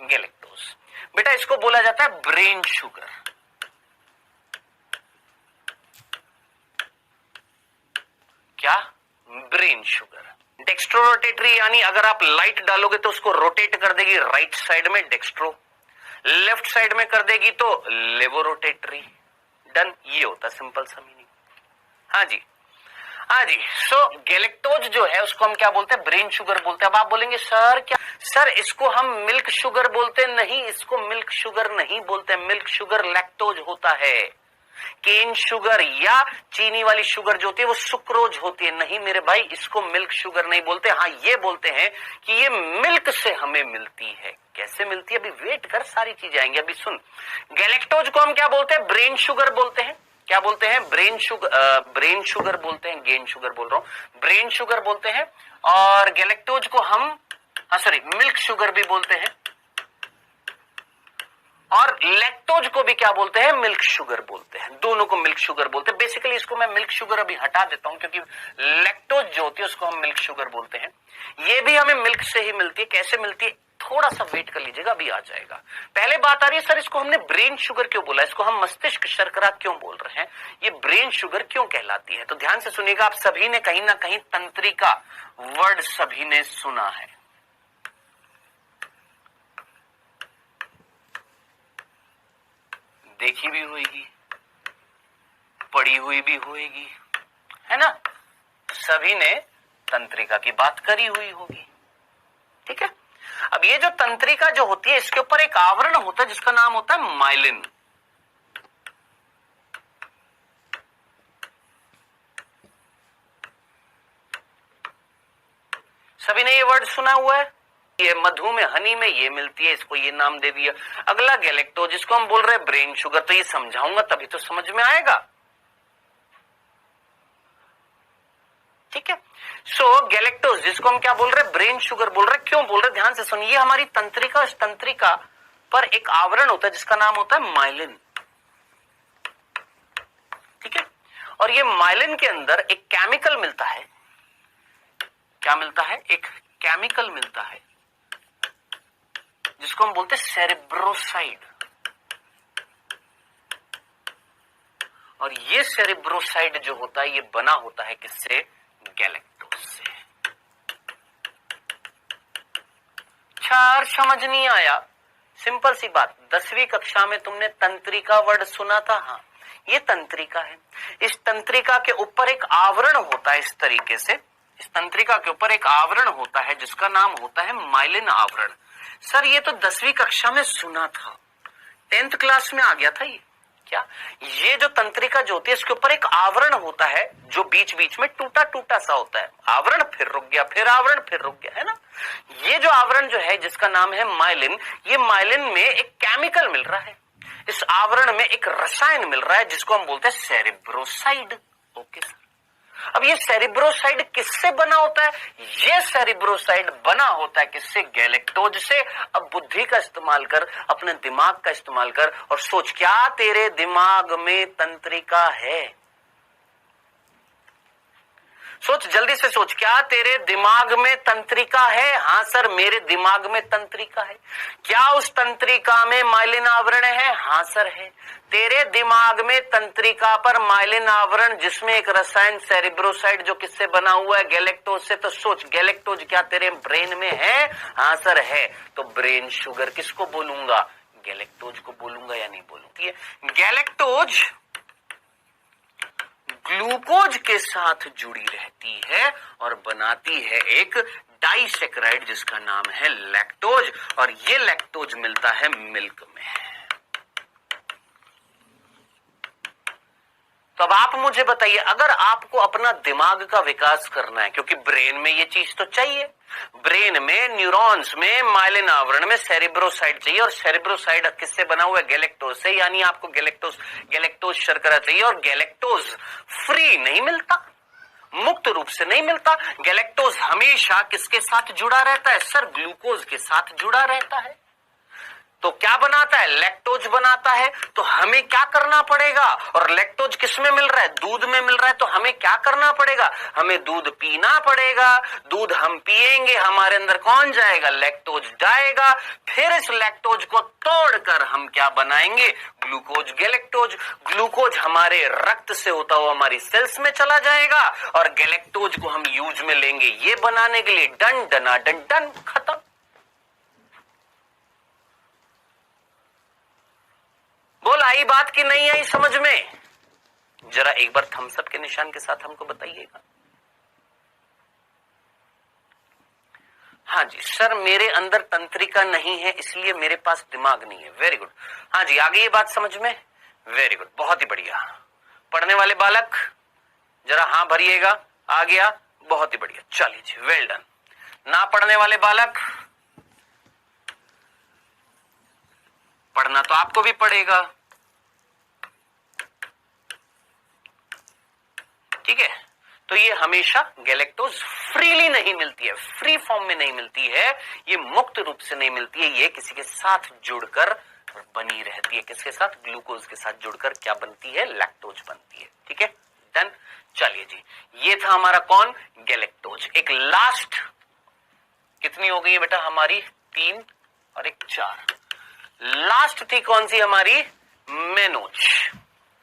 गैलेक्टोज बेटा इसको बोला जाता है ब्रेन शुगर। क्या? Brain sugar. डेक्स्ट्रोरोटेटरी यानी अगर आप लाइट डालोगे तो उसको रोटेट कर देगी राइट साइड में डेक्स्ट्रो, लेफ्ट साइड में कर देगी तो लेवोरोटेटरी, डन। ये होता है सिंपल सा मीनिंग। हाँ जी, हाँ जी। सो गैलेक्टोज जो है उसको हम क्या बोलते हैं, ब्रेन शुगर बोलते हैं। अब आप बोलेंगे सर क्या, सर इसको हम मिल्क शुगर बोलते नहीं, इसको मिल्क शुगर नहीं बोलते। मिल्क शुगर लैक्टोज होता है। केन शुगर या चीनी वाली शुगर जो होती है वो सुक्रोज होती है। नहीं मेरे भाई, इसको मिल्क शुगर नहीं बोलते। हाँ ये बोलते हैं कि ये मिल्क से हमें मिलती है। कैसे मिलती है, अभी वेट कर, सारी चीजें आएंगी, अभी सुन। गैलेक्टोज को हम क्या बोलते हैं, ब्रेन शुगर बोलते हैं। क्या बोलते हैं, ब्रेन शुगर बोलते हैं। गेन शुगर बोल रहा हूं, ब्रेन शुगर बोलते हैं। और गैलेक्टोज को हम मिल्क शुगर भी बोलते हैं। और लैक्टोज को भी क्या बोलते हैं, मिल्क शुगर बोलते हैं। दोनों को मिल्क शुगर बोलते हैं। बेसिकली इसको मैं मिल्क शुगर अभी हटा देता हूं क्योंकि लैक्टोज जो होती है उसको हम मिल्क शुगर बोलते हैं। ये भी हमें मिल्क से ही मिलती है। कैसे मिलती है, थोड़ा सा वेट कर लीजिएगा, अभी आ जाएगा। पहले बात आ रही है सर इसको हमने ब्रेन शुगर क्यों बोला, इसको हम मस्तिष्क शर्करा क्यों बोल रहे हैं, ये ब्रेन शुगर क्यों कहलाती है। तो ध्यान से सुनिएगा, आप सभी ने कहीं ना कहीं तंत्रिका वर्ड सभी ने सुना है। देखी भी होगी, पढ़ी हुई भी होगी, है ना। सभी ने तंत्रिका की बात करी हुई होगी, ठीक है। अब ये जो तंत्रिका जो होती है इसके ऊपर एक आवरण होता है जिसका नाम होता है माइलिन। सभी ने ये वर्ड सुना हुआ है। ये मधु में, हनी में ये मिलती है, इसको ये नाम दे दिया। अगला गैलेक्टोज, जिसको हम बोल रहे हैं ब्रेन शुगर। तो ये समझाऊंगा तभी तो समझ में आएगा, ठीक है। सो गैलेक्टोज जिसको हम क्या बोल रहे हैं, ब्रेन शुगर बोल रहे हैं। क्यों बोल रहे हैं, ध्यान से सुनिए। ये हमारी तंत्रिका, इस तंत्रिका पर एक आवरण होता है जिसका नाम होता है माइलिन, ठीक है। और ये माइलिन के अंदर एक केमिकल मिलता है। क्या मिलता है, एक केमिकल मिलता है जिसको हम बोलते हैं सेरेब्रोसाइड। और ये सेरेब्रोसाइड जो होता है ये बना होता है किससे, गैलेक्टोज से। चार समझ नहीं आया, सिंपल सी बात। 10वीं कक्षा में तुमने तंत्रिका वर्ड सुना था। हाँ ये तंत्रिका है। इस तंत्रिका के ऊपर एक आवरण होता है, इस तरीके से इस तंत्रिका के ऊपर एक आवरण होता है जिसका नाम होता है माइलिन आवरण। सर ये तो 10वीं कक्षा में सुना था, 10th क्लास में आ गया था ये। क्या, ये जो तंत्रिका जो होती है इसके ऊपर एक आवरण होता है जो बीच बीच में टूटा टूटा सा होता है। आवरण फिर रुक गया, फिर आवरण फिर रुक गया, है ना। ये जो आवरण जो है जिसका नाम है माइलिन, ये माइलिन में एक केमिकल मिल रहा है, इस आवरण में एक रसायन मिल रहा है जिसको हम बोलते हैं सेरेब्रोसाइड। ओके सर, अब ये सेरेब्रोसाइड किससे बना होता है, ये सेरेब्रोसाइड बना होता है किससे, गैलेक्टोज से। अब बुद्धि का इस्तेमाल कर, अपने दिमाग का इस्तेमाल कर और सोच, क्या तेरे दिमाग में तंत्रिका है। सोच, जल्दी से सोच, क्या तेरे दिमाग में तंत्रिका है। हाँ सर मेरे दिमाग में तंत्रिका है। क्या उस तंत्रिका में माइलिन आवरण है। हाँ सर है। तेरे दिमाग में तंत्रिका पर माइलिन आवरण जिसमें एक रसायन सेरेब्रोसाइड जो किससे बना हुआ है, गैलेक्टोज से। तो सोच, गैलेक्टोज क्या तेरे ब्रेन में है। हाँ सर है। तो ब्रेन शुगर किसको बोलूंगा, गैलेक्टोज को बोलूंगा या नहीं बोलूंगी। गैलेक्टोज ग्लूकोज के साथ जुड़ी रहती है और बनाती है एक डाइसेक्राइड जिसका नाम है लैक्टोज। और ये लैक्टोज मिलता है मिल्क में। तो अब आप मुझे बताइए, अगर आपको अपना दिमाग का विकास करना है, क्योंकि ब्रेन में ये चीज तो चाहिए, ब्रेन में न्यूरॉन्स में माइलिन आवरण में सेरेब्रोसाइड चाहिए, और सेरेब्रोसाइड किससे बना हुआ है, गैलेक्टोज से। यानी आपको गैलेक्टोज शर्करा चाहिए, और गैलेक्टोज फ्री नहीं मिलता, मुक्त रूप से नहीं मिलता। गैलेक्टोज हमेशा किसके साथ जुड़ा रहता है सर? ग्लूकोज के साथ जुड़ा रहता है। तो क्या बनाता है? लैक्टोज बनाता है। तो हमें क्या करना पड़ेगा? और लैक्टोज किस में मिल रहा है? दूध में मिल रहा है। तो हमें क्या करना पड़ेगा? हमें दूध पीना पड़ेगा। दूध हम पिएंगे, हमारे अंदर कौन जाएगा? लैक्टोज जाएगा। फिर इस लैक्टोज को तोड़कर हम क्या बनाएंगे? Glucose, galactose. ग्लूकोज हमारे रक्त से होता हुआ हमारी सेल्स में चला जाएगा और गैलेक्टोज को हम यूज में लेंगे ये बनाने के लिए। डन डना डन डन, खत्म। बोल आई बात कि नहीं आई समझ में? जरा एक बार थम्स अप के निशान के साथ हमको बताइएगा। हाँ जी सर, मेरे अंदर तंत्रिका नहीं है इसलिए मेरे पास दिमाग नहीं है। Very good. हाँ जी, आ गई ये बात समझ में? वेरी गुड, बहुत ही बढ़िया। पढ़ने वाले बालक जरा हाँ भरिएगा। आ गया, बहुत ही बढ़िया। चलिए जी, वेल डन। ना पढ़ने वाले बालक, पढ़ना तो आपको भी पड़ेगा, ठीक है? तो ये हमेशा गैलेक्टोज फ्रीली नहीं मिलती है, फ्री फॉर्म में नहीं मिलती है, ये मुक्त रूप से नहीं मिलती है, ये किसी के साथ जुड़कर बनी रहती है। किसके साथ? ग्लूकोज के साथ जुड़कर क्या बनती है? लैक्टोज बनती है। ठीक है, डन। चलिए जी, ये था हमारा कौन? गैलेक्टोज। एक लास्ट, कितनी हो गई है बेटा हमारी? 3 और 1 4। लास्ट थी कौन सी हमारी? मेनोज।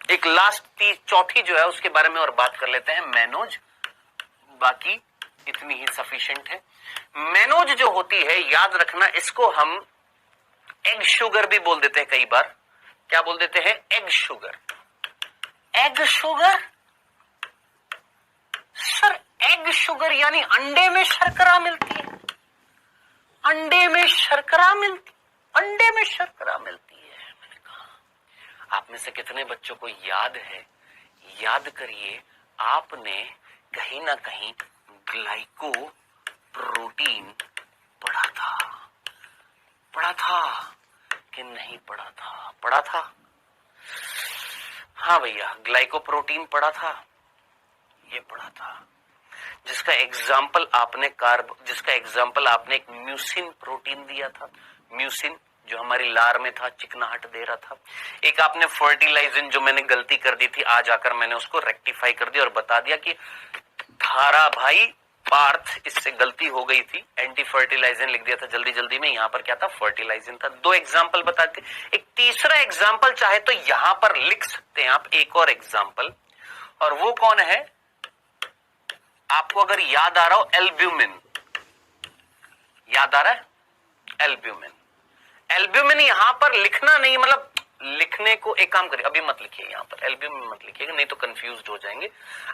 एक लास्ट थी, चौथी जो है उसके बारे में और बात कर लेते हैं, मेनोज। बाकी इतनी ही सफिशिएंट है। मेनोज जो होती है, याद रखना, इसको हम एग शुगर भी बोल देते हैं कई बार। क्या बोल देते हैं? Egg sugar. Egg sugar sir, egg sugar यानी अंडे में शर्करा मिलती है। अंडे में शर्करा मिलती, अंडे में शर्करा मिलती है। मैंने कहा आप में से कितने बच्चों को याद है? याद करिए, आपने कहीं ना कहीं ग्लाइको प्रोटीन पढ़ा था। पढ़ा था कि नहीं पढ़ा था? पढ़ा था। हाँ भैया, ग्लाइको प्रोटीन पढ़ा था, ये पढ़ा था। जिसका एग्जाम्पल आपने एक म्यूसिन प्रोटीन दिया था। म्यूसिन जो हमारी लार में था, चिकनाहट दे रहा था। एक आपने फर्टिलाइजिन, जो मैंने गलती कर दी थी, आज आकर मैंने उसको रेक्टिफाई कर दिया और बता दिया कि थारा भाई पार्थ, इससे गलती हो गई थी, एंटी फर्टिलाइजिन लिख दिया था जल्दी जल्दी में, यहां पर क्या था? फर्टिलाइजिन था। 2 एग्जाम्पल बताते। एक तीसरा एग्जाम्पल चाहे तो यहां पर लिख सकते हैं आप, एक और एग्जाम्पल, और वो कौन है? आपको अगर याद आ रहा हो, एल्ब्यूमिन। याद आ रहा है? एल्ब्यूमिन। एल्ब्यूमिन यहां पर लिखना नहीं, मतलब लिखने को एक काम करिए, अभी मत लिखिए, यहां पर एल्ब्यूमिन मत लिखिएगा, नहीं तो कंफ्यूज हो जाएंगे।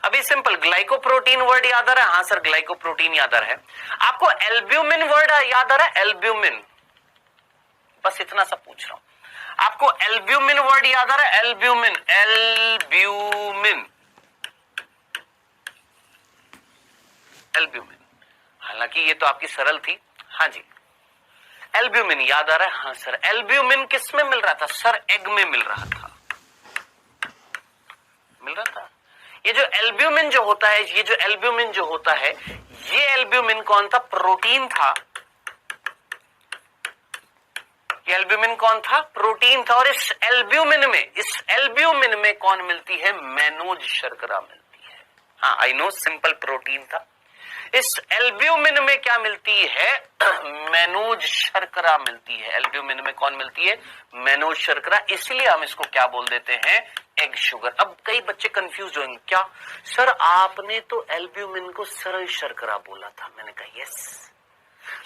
अभी सिंपल ग्लाइकोप्रोटीन वर्ड याद आ रहा है? हाँ सर, ग्लाइकोप्रोटीन याद आ रहा है। आपको एल्ब्यूमिन वर्ड याद आ रहा है? एल्ब्यूमिन, बस इतना सा पूछ रहा हूं। आपको एल्ब्यूमिन वर्ड याद आ रहा है? Albumin, albumin, albumin. हालांकि ये तो आपकी सरल थी। हाँ जी, एल्ब्यूमिन याद आ रहा है? हाँ सर, एल्ब्यूमिन किस में मिल रहा था सर? एग में मिल रहा था, मिल रहा था। ये जो एल्ब्यूमिन जो होता है, ये जो एल्ब्यूमिन जो होता है, ये एल्ब्यूमिन कौन था? प्रोटीन था। ये एल्ब्यूमिन कौन था? प्रोटीन था। और इस एल्ब्यूमिन में कौन मिलती है? मेनोज शर्करा मिलती है। हाँ, आई नो, सिंपल प्रोटीन था। इस एल्ब्यूमिन में क्या मिलती है? मेनोज शर्करा मिलती है। एल्ब्यूमिन में कौन मिलती है? मेनोज शर्करा। इसलिए हम इसको क्या बोल देते हैं? Egg sugar. अब कई बच्चे कंफ्यूज होंगे, क्या सर आपने तो एल्ब्यूमिन को सरल शर्करा बोला था। मैंने कहा यस,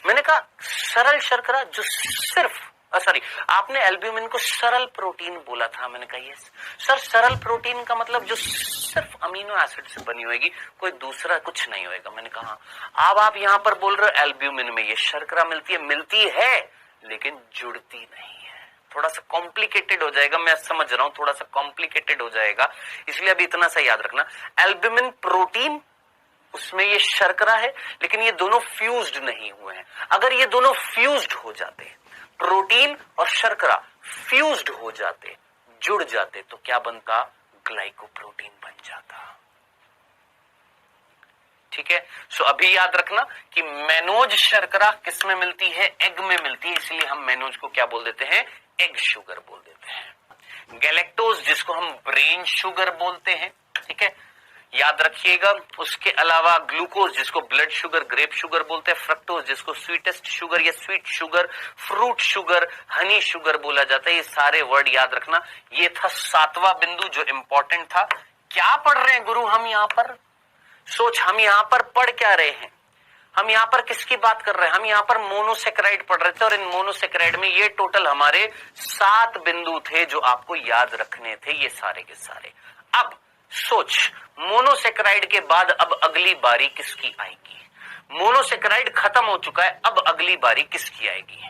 मैंने कहा सरल शर्करा जो सिर्फ, सॉरी, आपने एल्ब्यूमिन को सरल प्रोटीन बोला था। मैंने कहा यस सर, सरल प्रोटीन का मतलब जो सिर्फ अमीनो एसिड से बनी होगी, कोई दूसरा कुछ नहीं होएगा। मैंने कहा अब आप यहां पर बोल रहे हो एल्ब्यूमिन में ये शर्करा मिलती है लेकिन जुड़ती नहीं है। थोड़ा सा कॉम्प्लिकेटेड हो जाएगा, मैं समझ रहा हूं, थोड़ा सा कॉम्प्लिकेटेड हो जाएगा, इसलिए अभी इतना सा याद रखना। एल्ब्यूमिन प्रोटीन, उसमें ये शर्करा है, लेकिन ये दोनों फ्यूज्ड नहीं हुए हैं। अगर ये दोनों फ्यूज्ड हो जाते, प्रोटीन और शर्करा फ्यूज्ड हो जाते, जुड़ जाते, तो क्या बनता? ग्लाइकोप्रोटीन बन जाता। ठीक है। सो अभी याद रखना कि मैनोज शर्करा किस में मिलती है, एग में मिलती है, इसलिए हम मैनोज को क्या बोल देते हैं, एग शुगर बोल देते हैं। गैलेक्टोज जिसको हम ब्रेन शुगर बोलते हैं, ठीक है, याद रखिएगा। उसके अलावा ग्लूकोज जिसको ब्लड शुगर, ग्रेप शुगर बोलते हैं। फ्रक्टोज जिसको स्वीटेस्ट शुगर या sweet sugar, fruit sugar, Honey sugar बोला जाता है। ये सारे वर्ड याद रखना। ये था 7वां बिंदु जो इंपॉर्टेंट था। क्या पढ़ रहे हैं गुरु हम यहां पर? सोच, हम यहां पर पढ़ क्या रहे हैं? हम यहां पर किसकी बात कर रहे हैं? हम यहां पर मोनोसेक्राइड पढ़ रहे थे और इन मोनोसेक्राइड में ये टोटल हमारे 7 बिंदु थे जो आपको याद रखने थे, ये सारे के सारे। अब सोच, मोनोसेक्राइड के बाद अब अगली बारी किसकी आएगी? मोनोसेक्राइड खत्म हो चुका है, अब अगली बारी किसकी आएगी?